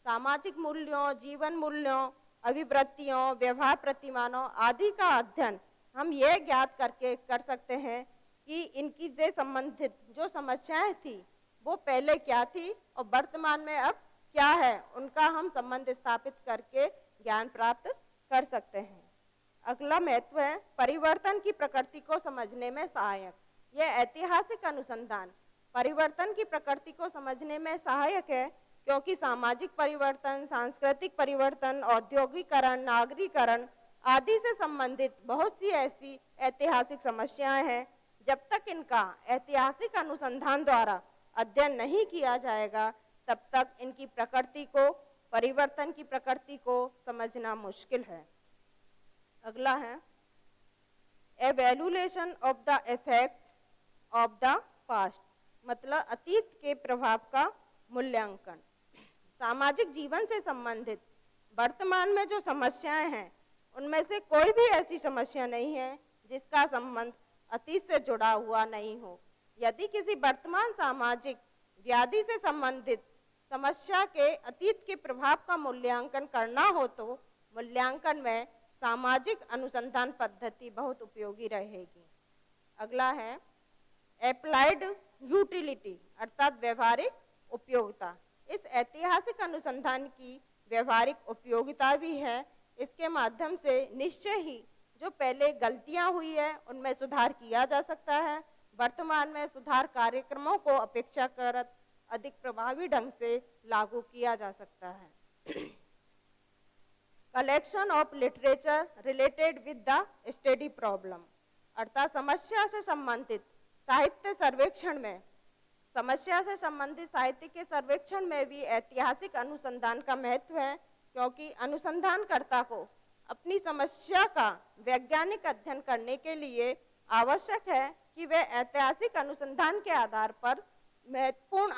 सामाजिक मूल्यों, जीवन मूल्यों, अभिवृत्तियों, व्यवहार प्रतिमानों आदि का अध्ययन हम यह ज्ञात करके कर सकते हैं कि इनकी से संबंधित जो समस्याएं थी वो पहले क्या थी और वर्तमान में अब क्या है, उनका हम संबंध स्थापित करके ज्ञान प्राप्त कर सकते हैं। अगला महत्व है परिवर्तन की प्रकृति को समझने में सहायक। यह ऐतिहासिक अनुसंधान परिवर्तन की प्रकृति को समझने में सहायक है क्योंकि सामाजिक परिवर्तन, सांस्कृतिक परिवर्तन, औद्योगिकरण, नागरीकरण आदि से संबंधित बहुत सी ऐसी ऐतिहासिक समस्याएं हैं, जब तक इनका ऐतिहासिक अनुसंधान द्वारा अध्ययन नहीं किया जाएगा तब तक इनकी प्रकृति को, परिवर्तन की प्रकृति को समझना मुश्किल है। अगला है evaluation of the effect of the past, मतलब अतीत के प्रभाव का मूल्यांकन। सामाजिक जीवन से संबंधित वर्तमान में जो समस्याएं हैं उनमें से कोई भी ऐसी समस्या नहीं है जिसका संबंध अतीत से जुड़ा हुआ नहीं हो। यदि किसी वर्तमान सामाजिक व्याधि से संबंधित समस्या के अतीत के प्रभाव का मूल्यांकन करना हो तो मूल्यांकन में सामाजिक अनुसंधान पद्धति बहुत उपयोगी रहेगी। अगला है एप्लाइड यूटिलिटी, अर्थात व्यवहारिक उपयोगिता। इस ऐतिहासिक अनुसंधान की व्यवहारिक उपयोगिता भी है। इसके माध्यम से निश्चय ही जो पहले गलतियां हुई है उनमें सुधार किया जा सकता है। वर्तमान में सुधार कार्यक्रमों को अपेक्षाकृत अधिक प्रभावी ढंग से लागू किया जा सकता है। Collection of literature related with the study problem, अर्थात समस्या से संबंधित साहित्य सर्वेक्षण में, समस्या से संबंधित साहित्य के सर्वेक्षण में भी ऐतिहासिक अनुसंधान का महत्व है क्योंकि अनुसंधानकर्ता को अपनी समस्या का वैज्ञानिक अध्ययन करने के लिए आवश्यक है कि वे ऐतिहासिक अनुसंधान के आधार पर महत्वपूर्ण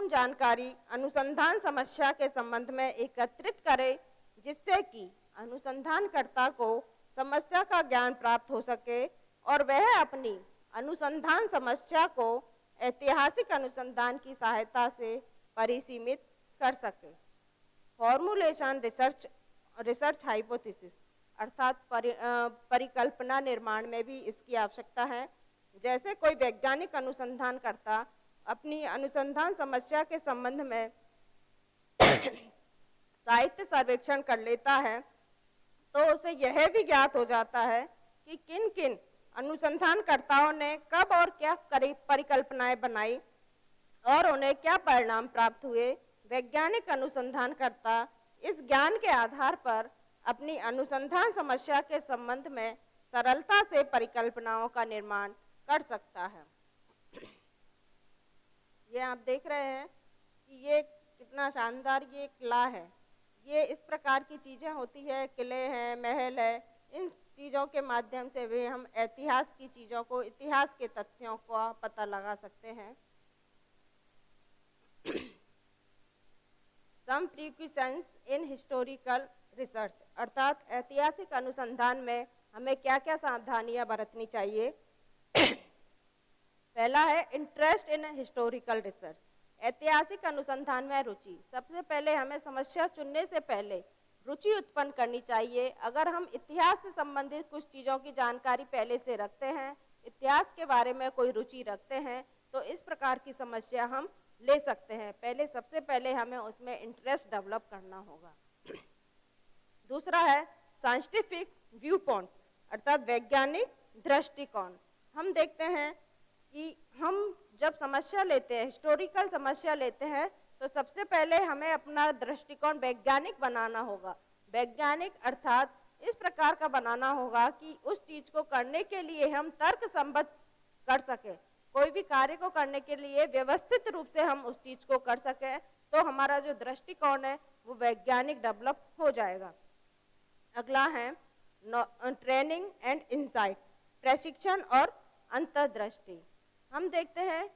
जानकारी अनुसंधान समस्या के संबंध में एकत्रित करे, जिससे कि अनुसंधानकर्ता को समस्या का ज्ञान प्राप्त हो सके और वह अपनी अनुसंधान समस्या को ऐतिहासिक अनुसंधान की सहायता से परिसीमित कर सके। फॉर्मुलेशन रिसर्च हाइपोथेसिस, अर्थात परिकल्पना निर्माण में भी इसकी आवश्यकता है। जैसे कोई वैज्ञानिक अनुसंधान करता अपनी अनुसंधान समस्या के संबंध में साहित्य सर्वेक्षण कर लेता है तो उसे यह भी ज्ञात हो जाता है कि किन किन अनुसंधानकर्ताओं ने कब और क्या परिकल्पनाएं बनाई और उन्हें क्या परिणाम प्राप्त हुए। वैज्ञानिक अनुसंधानकर्ता इस ज्ञान के आधार पर अपनी अनुसंधान समस्या के संबंध में सरलता से परिकल्पनाओं का निर्माण कर सकता है। ये आप देख रहे हैं कि ये कितना शानदार ये किला है। ये इस प्रकार की चीज़ें होती है, किले हैं, महल है, इन चीज़ों के माध्यम से भी हम इतिहास की चीज़ों को, इतिहास के तथ्यों को पता लगा सकते हैं। सम प्रिकॉशंस इन हिस्टोरिकल रिसर्च, अर्थात ऐतिहासिक अनुसंधान में हमें क्या क्या सावधानियां बरतनी चाहिए। पहला है इंटरेस्ट इन हिस्टोरिकल रिसर्च, ऐतिहासिक अनुसंधान में रुचि। सबसे पहले हमें समस्या चुनने से पहले रुचि उत्पन्न करनी चाहिए। अगर हम इतिहास से संबंधित कुछ चीज़ों की जानकारी पहले से रखते हैं, इतिहास के बारे में कोई रुचि रखते हैं, तो इस प्रकार की समस्या हम ले सकते हैं। सबसे पहले हमें उसमें इंटरेस्ट डेवलप करना होगा। दूसरा है साइंटिफिक व्यू पॉइंट, अर्थात वैज्ञानिक दृष्टिकोण। हम देखते हैं कि हम जब समस्या लेते हैं, हिस्टोरिकल समस्या लेते हैं, तो सबसे पहले हमें अपना दृष्टिकोण वैज्ञानिक बनाना होगा। वैज्ञानिक अर्थात इस प्रकार का बनाना होगा कि उस चीज को करने के लिए हम तर्कसंगत कर सके, कोई भी कार्य को करने के लिए व्यवस्थित रूप से हम उस चीज को कर सके, तो हमारा जो दृष्टिकोण है वो वैज्ञानिक डेवलप हो जाएगा। अगला है ट्रेनिंग एंड इंसाइट, प्रशिक्षण और अंतर्दृष्टि। हम देखते हैं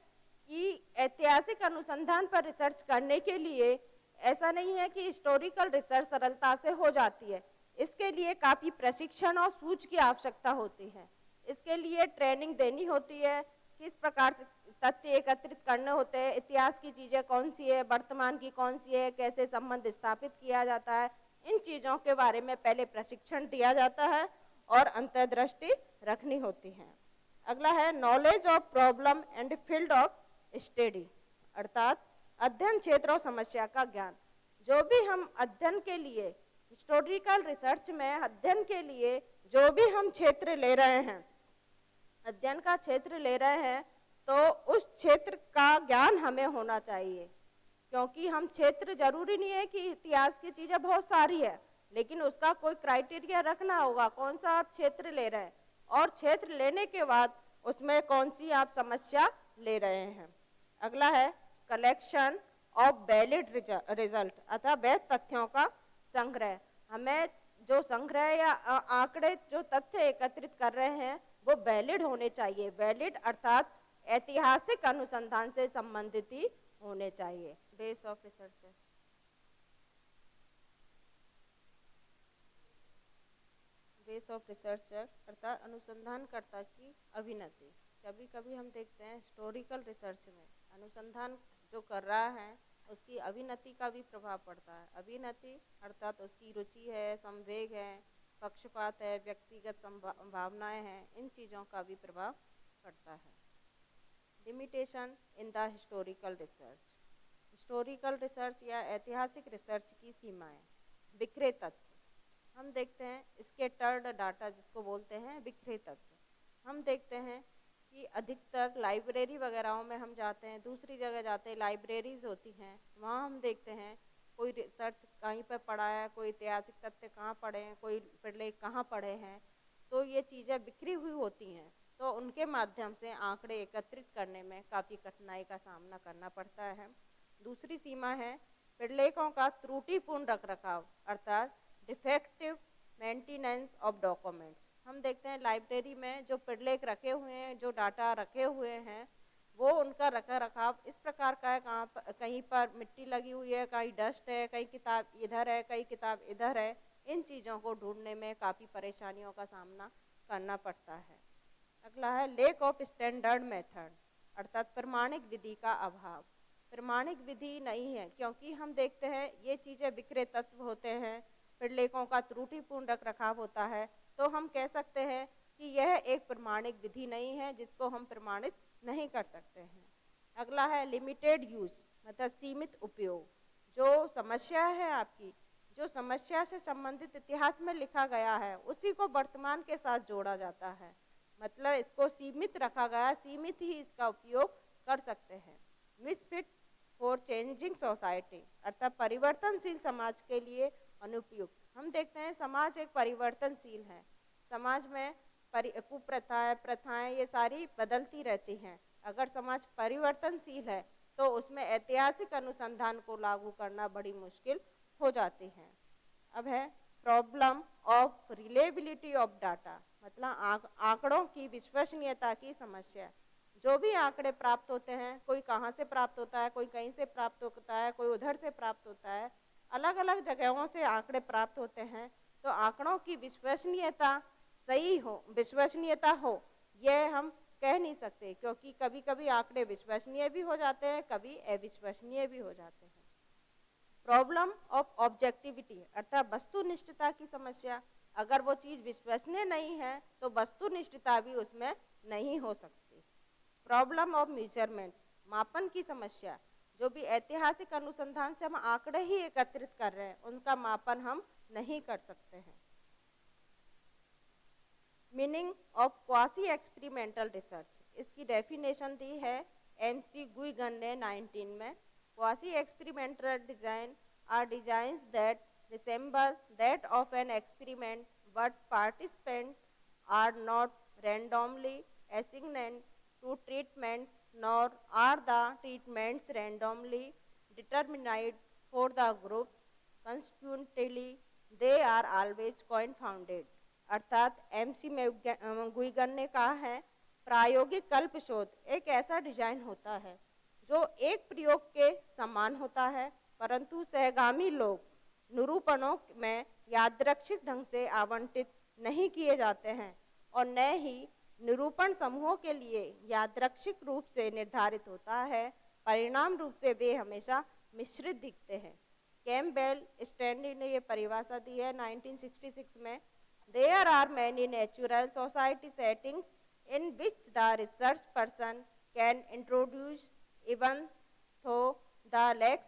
कि ऐतिहासिक अनुसंधान पर रिसर्च करने के लिए ऐसा नहीं है कि हिस्टोरिकल रिसर्च सरलता से हो जाती है। इसके लिए काफ़ी प्रशिक्षण और सूझ की आवश्यकता होती है। इसके लिए ट्रेनिंग देनी होती है, किस प्रकार से तथ्य एकत्रित करने होते हैं, इतिहास की चीज़ें कौन सी है, वर्तमान की कौन सी है, कैसे संबंध स्थापित किया जाता है, इन चीज़ों के बारे में पहले प्रशिक्षण दिया जाता है और अंतर्दृष्टि रखनी होती है। अगला है knowledge of problem and field of study, अर्थात अध्ययन क्षेत्र और समस्या का ज्ञान। जो भी हम अध्ययन के लिए हिस्टोरिकल रिसर्च में अध्ययन के लिए जो भी हम क्षेत्र ले रहे हैं, अध्ययन का क्षेत्र ले रहे हैं, तो उस क्षेत्र का ज्ञान हमें होना चाहिए। क्योंकि हम क्षेत्र जरूरी नहीं है कि इतिहास की चीज़ें बहुत सारी है, लेकिन उसका कोई क्राइटेरिया रखना होगा कौन सा आप क्षेत्र ले रहे हैं, और क्षेत्र लेने के बाद उसमें कौन सी आप समस्या ले रहे हैं। अगला है कलेक्शन ऑफ वैलिड रिजल्ट, अर्थात वैध तथ्यों का संग्रह। हमें जो संग्रह या आंकड़े जो तथ्य एकत्रित कर रहे हैं वो वैलिड होने चाहिए। वैलिड अर्थात ऐतिहासिक अनुसंधान से संबंधित ही होने चाहिए। बेस ऑफ रिसर्च है। बेस ऑफ रिसर्चर अर्थात अनुसंधानकर्ता की अभिनति। कभी कभी हम देखते हैं हिस्टोरिकल रिसर्च में अनुसंधान जो कर रहा है उसकी अभिनति का भी प्रभाव पड़ता है। अभिनति अर्थात उसकी रुचि है, संवेग है, पक्षपात है, व्यक्तिगत भावनाएं हैं, इन चीज़ों का भी प्रभाव पड़ता है। Limitation in the historical research. Historical research या ऐतिहासिक रिसर्च की सीमाएं। बिखरे तथ्य, हम देखते हैं स्कैटर्ड डाटा जिसको बोलते हैं बिखरे तथ्य। हम देखते हैं कि अधिकतर लाइब्रेरी वगैरह में हम जाते हैं, दूसरी जगह जाते हैं, लाइब्रेरीज होती हैं, वहाँ हम देखते हैं कोई रिसर्च कहीं पर पढ़ा है, कोई ऐतिहासिक तथ्य कहाँ पढ़े हैं, कोई प्रलेख कहाँ पढ़े हैं, तो ये चीज़ें बिखरी हुई होती हैं, तो उनके माध्यम से आंकड़े एकत्रित करने में काफ़ी कठिनाई का सामना करना पड़ता है। दूसरी सीमा है प्रलेखों का त्रुटिपूर्ण रखरखाव, अर्थात डिफेक्टिव मेंटेनेंस ऑफ डॉक्यूमेंट्स। हम देखते हैं लाइब्रेरी में जो प्रलेख रखे हुए हैं, जो डाटा रखे हुए हैं, वो उनका रखरखाव इस प्रकार का है, कहीं पर मिट्टी लगी हुई है, कहीं डस्ट है, कहीं किताब इधर है, कहीं किताब इधर है। इन चीज़ों को ढूंढने में काफ़ी परेशानियों का सामना करना पड़ता है। अगला है लेक ऑफ स्टैंडर्ड मेथड, अर्थात प्रमाणिक विधि का अभाव। प्रमाणिक विधि नहीं है, क्योंकि हम देखते हैं ये चीज़ें बिखरे तत्व होते हैं, प्रलेखों का त्रुटिपूर्ण रखरखाव होता है, तो हम कह सकते हैं कि यह एक प्रमाणिक विधि नहीं है जिसको हम प्रमाणित नहीं कर सकते हैं। अगला है लिमिटेड यूज, मतलब सीमित उपयोग। जो समस्या है आपकी, जो समस्या से संबंधित इतिहास में लिखा गया है उसी को वर्तमान के साथ जोड़ा जाता है, मतलब इसको सीमित रखा गया, सीमित ही इसका उपयोग कर सकते हैं। मिसफिट फॉर चेंजिंग सोसाइटी, अर्थात परिवर्तनशील समाज के लिए अनुपयुक्त। हम देखते हैं समाज एक परिवर्तनशील है, समाज में कुप्रथाएं, प्रथाएं ये सारी बदलती रहती हैं। अगर समाज परिवर्तनशील है तो उसमें ऐतिहासिक अनुसंधान को लागू करना बड़ी मुश्किल हो जाती है। अब है problem of reliability of data, मतलब आंकड़ों की विश्वसनीयता की समस्या। जो भी आंकड़े प्राप्त होते हैं, कोई कहाँ से प्राप्त होता है, कोई कहीं से प्राप्त होता है, कोई उधर से प्राप्त होता है, अलग अलग जगहों से आंकड़े प्राप्त होते हैं, तो आंकड़ों की विश्वसनीयता सही हो, विश्वसनीयता हो, यह हम कह नहीं सकते, क्योंकि कभी कभी आंकड़े विश्वसनीय भी हो जाते हैं, कभी अविश्वसनीय भी हो जाते हैं। प्रॉब्लम ऑफ ऑब्जेक्टिविटी, अर्थात वस्तुनिष्ठता की समस्या। अगर वो चीज़ विश्वसनीय नहीं है तो वस्तुनिष्ठता भी उसमें नहीं हो सकती। प्रॉब्लम ऑफ मेजरमेंट, मापन की समस्या। जो भी ऐतिहासिक अनुसंधान से हम आंकड़े ही एकत्रित कर रहे हैं उनका मापन हम नहीं कर सकते हैं। Meaning of quasi experimental research, इसकी डेफिनेशन दी है एमसी गुइगन ने 19 में। Quasi experimental design are designs that resemble that of an experiment but participant are not randomly assigned to treatment nor are the treatments randomly determined for the groups. Consequently, they are always confounded. अर्थात MC गुइगन ने कहा है प्रायोगिक कल्प शोध एक ऐसा design होता है जो एक प्रयोग के समान होता है, परंतु सहगामी लोग निरूपणों में यादृच्छिक ढंग से आवंटित नहीं किए जाते हैं और न ही निरूपण समूहों के लिए यादृच्छिक रूप से निर्धारित होता है। परिणाम रूप से वे हमेशा मिश्रित दिखते हैं। कैम्पबेल स्टैनली ने ये परिभाषा दी है 1966 में। There are many natural society settings in which the research person can introduce even though the lacks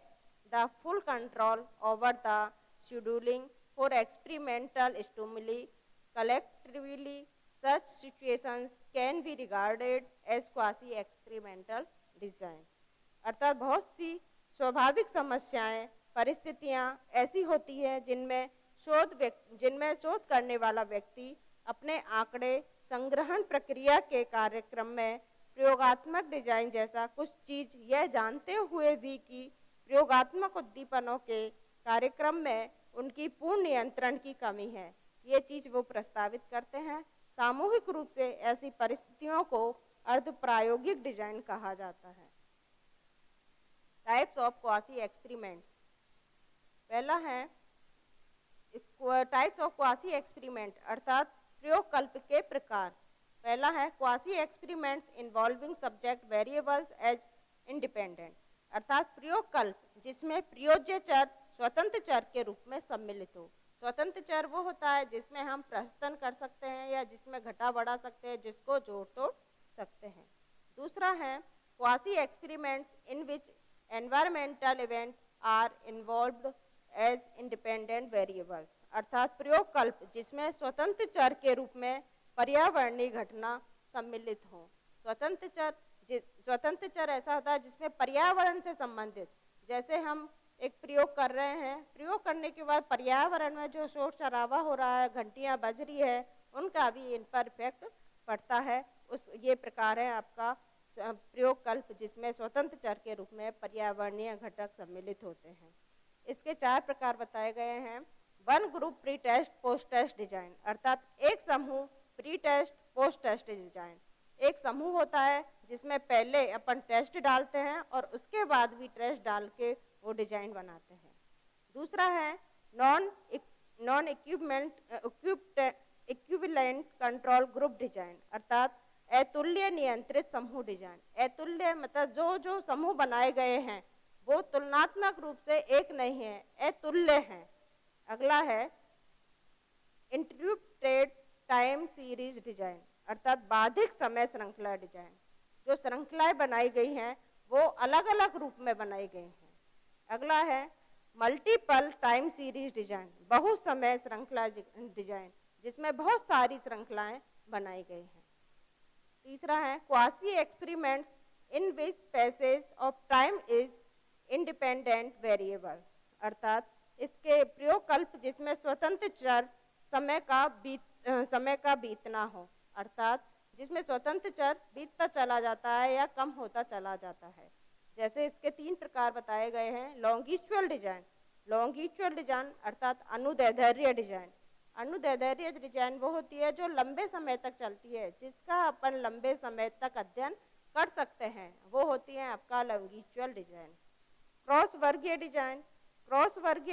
the full control over the scheduling for experimental stimuli. Collectively, such situations can be regarded as quasi-experimental design. अर्थात बहुत सी स्वाभाविक समस्याएं, परिस्थितियां ऐसी होती हैं जिनमें शोध करने वाला व्यक्ति अपने आंकड़े संग्रहण प्रक्रिया के कार्यक्रम में प्रयोगात्मक डिजाइन जैसा कुछ चीज यह जानते हुए भी कि प्रयोगात्मक उद्दीपनों के कार्यक्रम में उनकी पूर्ण नियंत्रण की कमी है, ये चीज वो प्रस्तावित करते हैं। सामूहिक रूप से ऐसी परिस्थितियों को अर्ध प्रायोगिक डिजाइन कहा जाता है। Types of quasi experiments. पहला है टाइप्स ऑफ क्वासी एक्सपेरिमेंट अर्थात प्रयोगकल्प के प्रकार। पहला है quasi experiments involving subject variables as independent अर्थात प्रयोगकल्प जिसमें प्रयोज्य चर स्वतंत्र चर के रूप में सम्मिलित हो। स्वतंत्र चर वो होता है जिसमें हम प्रस्थन कर सकते हैं या जिसमें घटा बढ़ा सकते हैं, जिसको जोड़ तोड़ सकते हैं। दूसरा है quasi experiments in which environmental event are involved as independent variables अर्थात प्रयोगकल्प जिसमें स्वतंत्र चर के रूप में पर्यावरणीय घटना सम्मिलित हो। स्वतंत्र चर ऐसा होता है जिसमें पर्यावरण से संबंधित, जैसे हम एक प्रयोग कर रहे हैं, प्रयोग करने के बाद पर्यावरण में जो शोर शराबा हो रहा है, घंटियां बज रही है, उनका भी इन पर इफेक्ट पड़ता है। ये प्रकार है आपका प्रयोगकल्प जिसमें स्वतंत्र चर के रूप में पर्यावरणीय घटक सम्मिलित होते हैं। इसके 4 प्रकार बताए गए हैं। 1 group pre test post test design अर्थात एक समूह pre test post test design. एक समूह होता है जिसमें पहले अपन टेस्ट डालते हैं और उसके बाद भी टेस्ट डाल के वो डिजाइन बनाते हैं। दूसरा है non equivalent control group design अर्थात अतुल्य नियंत्रित समूह डिजाइन। अतुल्य मतलब जो समूह बनाए गए हैं वो तुलनात्मक रूप से एक नहीं है, अतुल्य हैं। अगला है इंटरप्टेड टाइम सीरीज डिजाइन अर्थात बाधिक समय श्रृंखला डिजाइन। जो श्रृंखलाएं बनाई गई हैं वो अलग अलग रूप में बनाई गई हैं। अगला है मल्टीपल टाइम सीरीज डिजाइन बहु समय श्रृंखला डिजाइन जिसमें बहुत सारी श्रृंखलाएं बनाई गई हैं। तीसरा है quasi experiments in which passage of time is independent variable अर्थात इसके प्रयोगकल्प जिसमें स्वतंत्र चर समय का बीतना हो अर्थात जिसमें स्वतंत्र चर बीतता चला जाता है या कम होता चला जाता है। जैसे इसके 3 प्रकार बताए गए हैं। लॉन्गिचुअल डिजाइन अर्थात अनुदैर्ध्य डिजाइन। अनुदैर्ध्य डिजाइन वो होती है जो लंबे समय तक चलती है, जिसका अपन लंबे समय तक अध्ययन कर सकते हैं, वो होती है आपका लॉन्गिचुअल डिजाइन। क्रॉस वर्गीय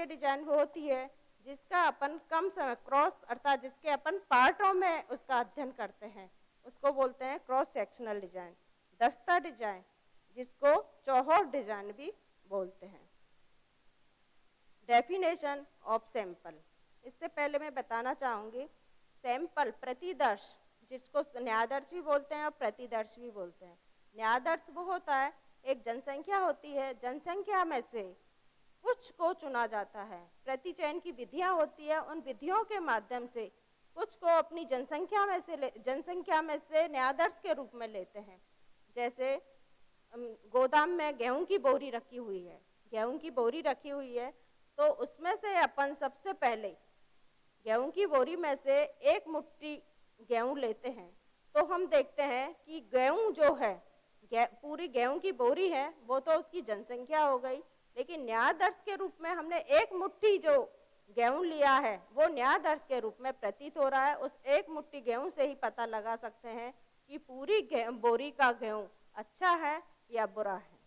डिजाइन वो होती है जिसका अपन कम समय क्रॉस अर्थात जिसके अपन पार्टों में उसका अध्ययन करते हैं, उसको बोलते हैं क्रॉस सेक्शनल डिजाइन। दस्ता डिजाइन जिसको चौहौर डिजाइन भी बोलते हैं। Definition of sample. इससे पहले मैं बताना चाहूँगी सैंपल प्रतिदर्श जिसको न्यायादर्श भी बोलते हैं और प्रतिदर्श भी बोलते हैं। न्यायादर्श वो होता है एक जनसंख्या होती है, जनसंख्या में से कुछ को चुना जाता है। प्रतिचयन की विधियां होती है, उन विधियों के माध्यम से कुछ को अपनी जनसंख्या में से न्यायादर्श के रूप में लेते हैं। जैसे गोदाम में गेहूं की बोरी रखी हुई है तो उसमें से अपन सबसे पहले गेहूं की बोरी में से एक मुट्ठी गेहूं लेते हैं, तो हम देखते हैं कि गेहूं जो है पूरी गेहूं की बोरी है वो तो उसकी जनसंख्या हो गई, लेकिन न्यायादर्श के रूप में हमने एक मुट्ठी जो गेहूं लिया है वो न्यायादर्श के रूप में प्रतीत हो रहा है। उस एक मुट्ठी गेहूं से ही पता लगा सकते हैं कि पूरी बोरी का गेहूं अच्छा है या बुरा है।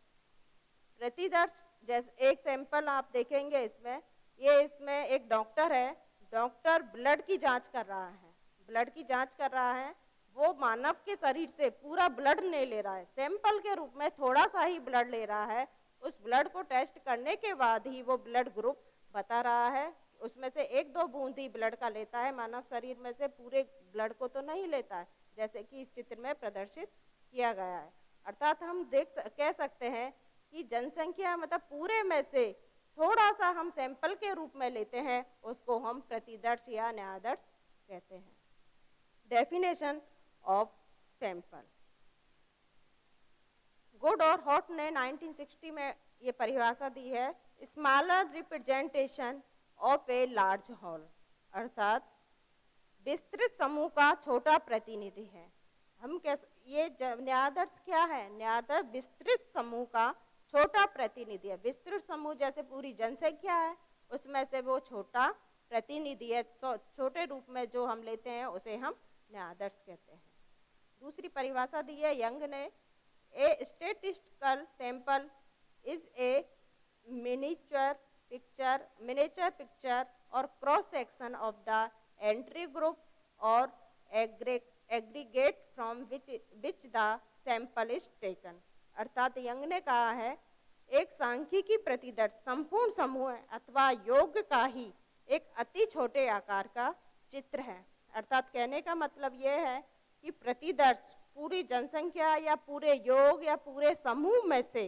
प्रतिदर्श जैसे एक सैंपल आप देखेंगे इसमें, ये इसमें एक डॉक्टर है, डॉक्टर ब्लड की जांच कर रहा है, ब्लड की जांच कर रहा है, वो मानव के शरीर से पूरा ब्लड नहीं ले रहा है, सैंपल के रूप में थोड़ा सा ही ब्लड ले रहा है। उस ब्लड को टेस्ट करने के बाद ही वो ब्लड ग्रुप बता रहा है, उसमें से 1-2 बूंद ही ब्लड का लेता है, मानव शरीर में से पूरे ब्लड को तो नहीं लेता है, जैसे कि इस चित्र में प्रदर्शित किया गया है। अर्थात हम कह सकते हैं कि जनसंख्या मतलब पूरे में से थोड़ा सा हम सैंपल के रूप में लेते हैं, उसको हम प्रतिदर्श या न्यायादर्श कहते हैं। डेफिनेशन ऑफ सैंपल, गुड और हॉट ने 1960 में ये परिभाषा दी है, smaller representation of a large whole, अर्थात विस्तृत समूह का छोटा प्रतिनिधि है। हम ये न्यायादर्श क्या है? न्यायादर्श विस्तृत समूह का छोटा प्रतिनिधि है। विस्तृत समूह जैसे पूरी जनसंख्या है, उसमें से वो छोटा प्रतिनिधि है, छोटे रूप में जो हम लेते हैं उसे हम न्यायादर्श कहते हैं। दूसरी परिभाषा दी है यंग ने, a statistical sample is a miniature picture or cross section of the entire group or aggregate from which the sample is taken, अर्थात यंग ने कहा है एक सांख्यिकी प्रतिदर्श संपूर्ण समूह अथवा योग का ही एक अति छोटे आकार का चित्र है। अर्थात कहने का मतलब यह है कि प्रतिदर्श पूरी जनसंख्या या पूरे योग या पूरे समूह में से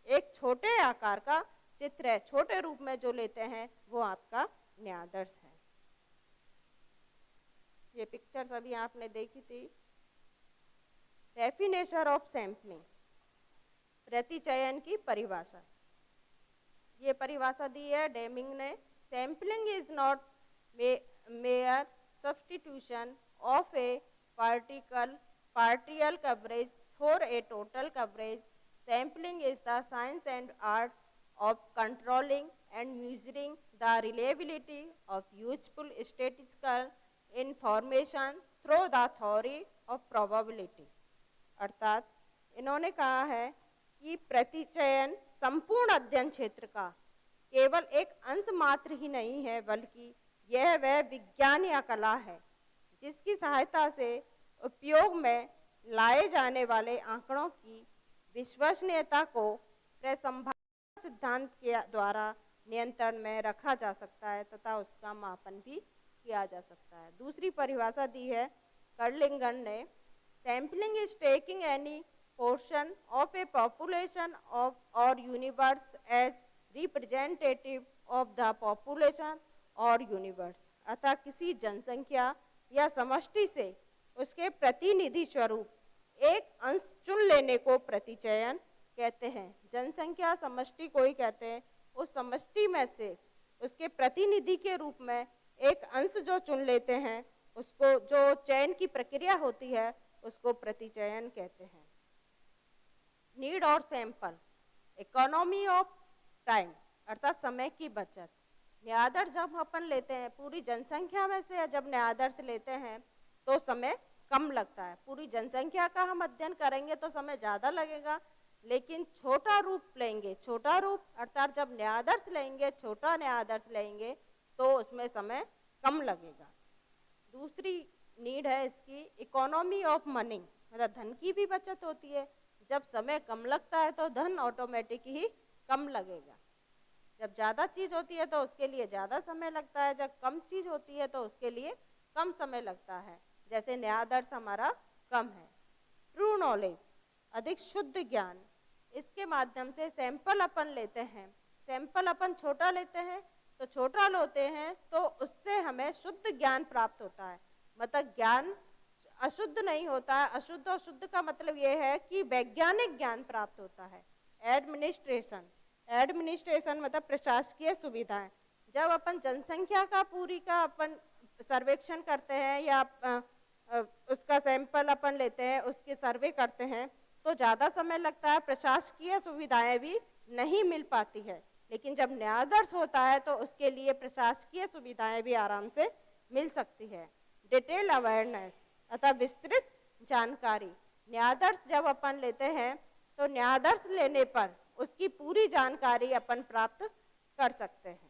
एक छोटे आकार का चित्र है, छोटे रूप में जो लेते हैं वो आपका न्यायादर्श है। ये पिक्चर्स अभी आपने देखी थी। डेफिनेशन ऑफ सैंपलिंग, प्रतिचयन की परिभाषा, ये परिभाषा दी है डेमिंग ने, sampling is not mayor substitution of A partial coverage for a total coverage. Sampling is the science and art of controlling and measuring the reliability of useful statistical information through the theory of probability. अर्थात इन्होंने कहा है कि प्रतिचयन संपूर्ण अध्ययन क्षेत्र का केवल एक अंश मात्र ही नहीं है, बल्कि यह वह विज्ञान या कला है जिसकी सहायता से उपयोग में लाए जाने वाले आंकड़ों की विश्वसनीयता को प्रसंभावना सिद्धांत के द्वारा नियंत्रण में रखा जा सकता है तथा उसका मापन भी किया जा सकता है। दूसरी परिभाषा दी है कर्लिंगन ने, sampling is taking any portion of a population of or universe as representative of the population or universe, अतः किसी जनसंख्या या समष्टि से उसके प्रतिनिधि स्वरूप एक अंश चुन लेने को प्रतिचयन कहते हैं। जनसंख्या समष्टि को ही कहते हैं, उस समष्टि में से उसके प्रतिनिधि के रूप में एक अंश जो चुन लेते हैं, उसको जो चयन की प्रक्रिया होती है उसको प्रतिचयन कहते हैं। नीड और सैंपल, इकोनॉमी ऑफ टाइम, अर्थात समय की बचत। न्यायादर्श जब अपन लेते हैं पूरी जनसंख्या में से, जब न्यायादर्श लेते हैं तो समय कम लगता है। पूरी जनसंख्या का हम अध्ययन करेंगे तो समय ज़्यादा लगेगा, लेकिन छोटा रूप लेंगे, छोटा रूप अर्थात जब न्यायादर्श लेंगे, छोटा न्यायादर्श लेंगे तो उसमें समय कम लगेगा। दूसरी नीड है इसकी इकोनॉमी ऑफ मनी, मतलब धन की भी बचत होती है। जब समय कम लगता है तो धन ऑटोमेटिक ही कम लगेगा। जब ज़्यादा चीज़ होती है तो उसके लिए ज़्यादा समय लगता है, जब कम चीज़ होती है तो उसके लिए कम समय लगता है। जैसे न्यायादर्श हमारा कम है। ट्रू नॉलेज, अधिक शुद्ध ज्ञान, इसके माध्यम से सैंपल अपन लेते हैं, सैंपल अपन छोटा लेते हैं तो छोटा लेते हैं तो उससे हमें शुद्ध ज्ञान प्राप्त होता है। मतलब ज्ञान अशुद्ध नहीं होता है, अशुद्ध और शुद्ध का मतलब ये है कि वैज्ञानिक ज्ञान प्राप्त होता है। एडमिनिस्ट्रेशन, एडमिनिस्ट्रेशन मतलब प्रशासकीय सुविधाएं। जब अपन जनसंख्या का पूरी का अपन सर्वेक्षण करते हैं या उसका सैंपल अपन लेते हैं, उसके सर्वे करते हैं तो ज़्यादा समय लगता है, प्रशासकीय सुविधाएं भी नहीं मिल पाती है। लेकिन जब न्यायादर्श होता है तो उसके लिए प्रशासकीय सुविधाएं भी आराम से मिल सकती है। डिटेल अवेयरनेस अतः विस्तृत जानकारी, न्यायादर्श जब अपन लेते हैं तो न्यायादर्श लेने पर उसकी पूरी जानकारी अपन प्राप्त कर सकते हैं।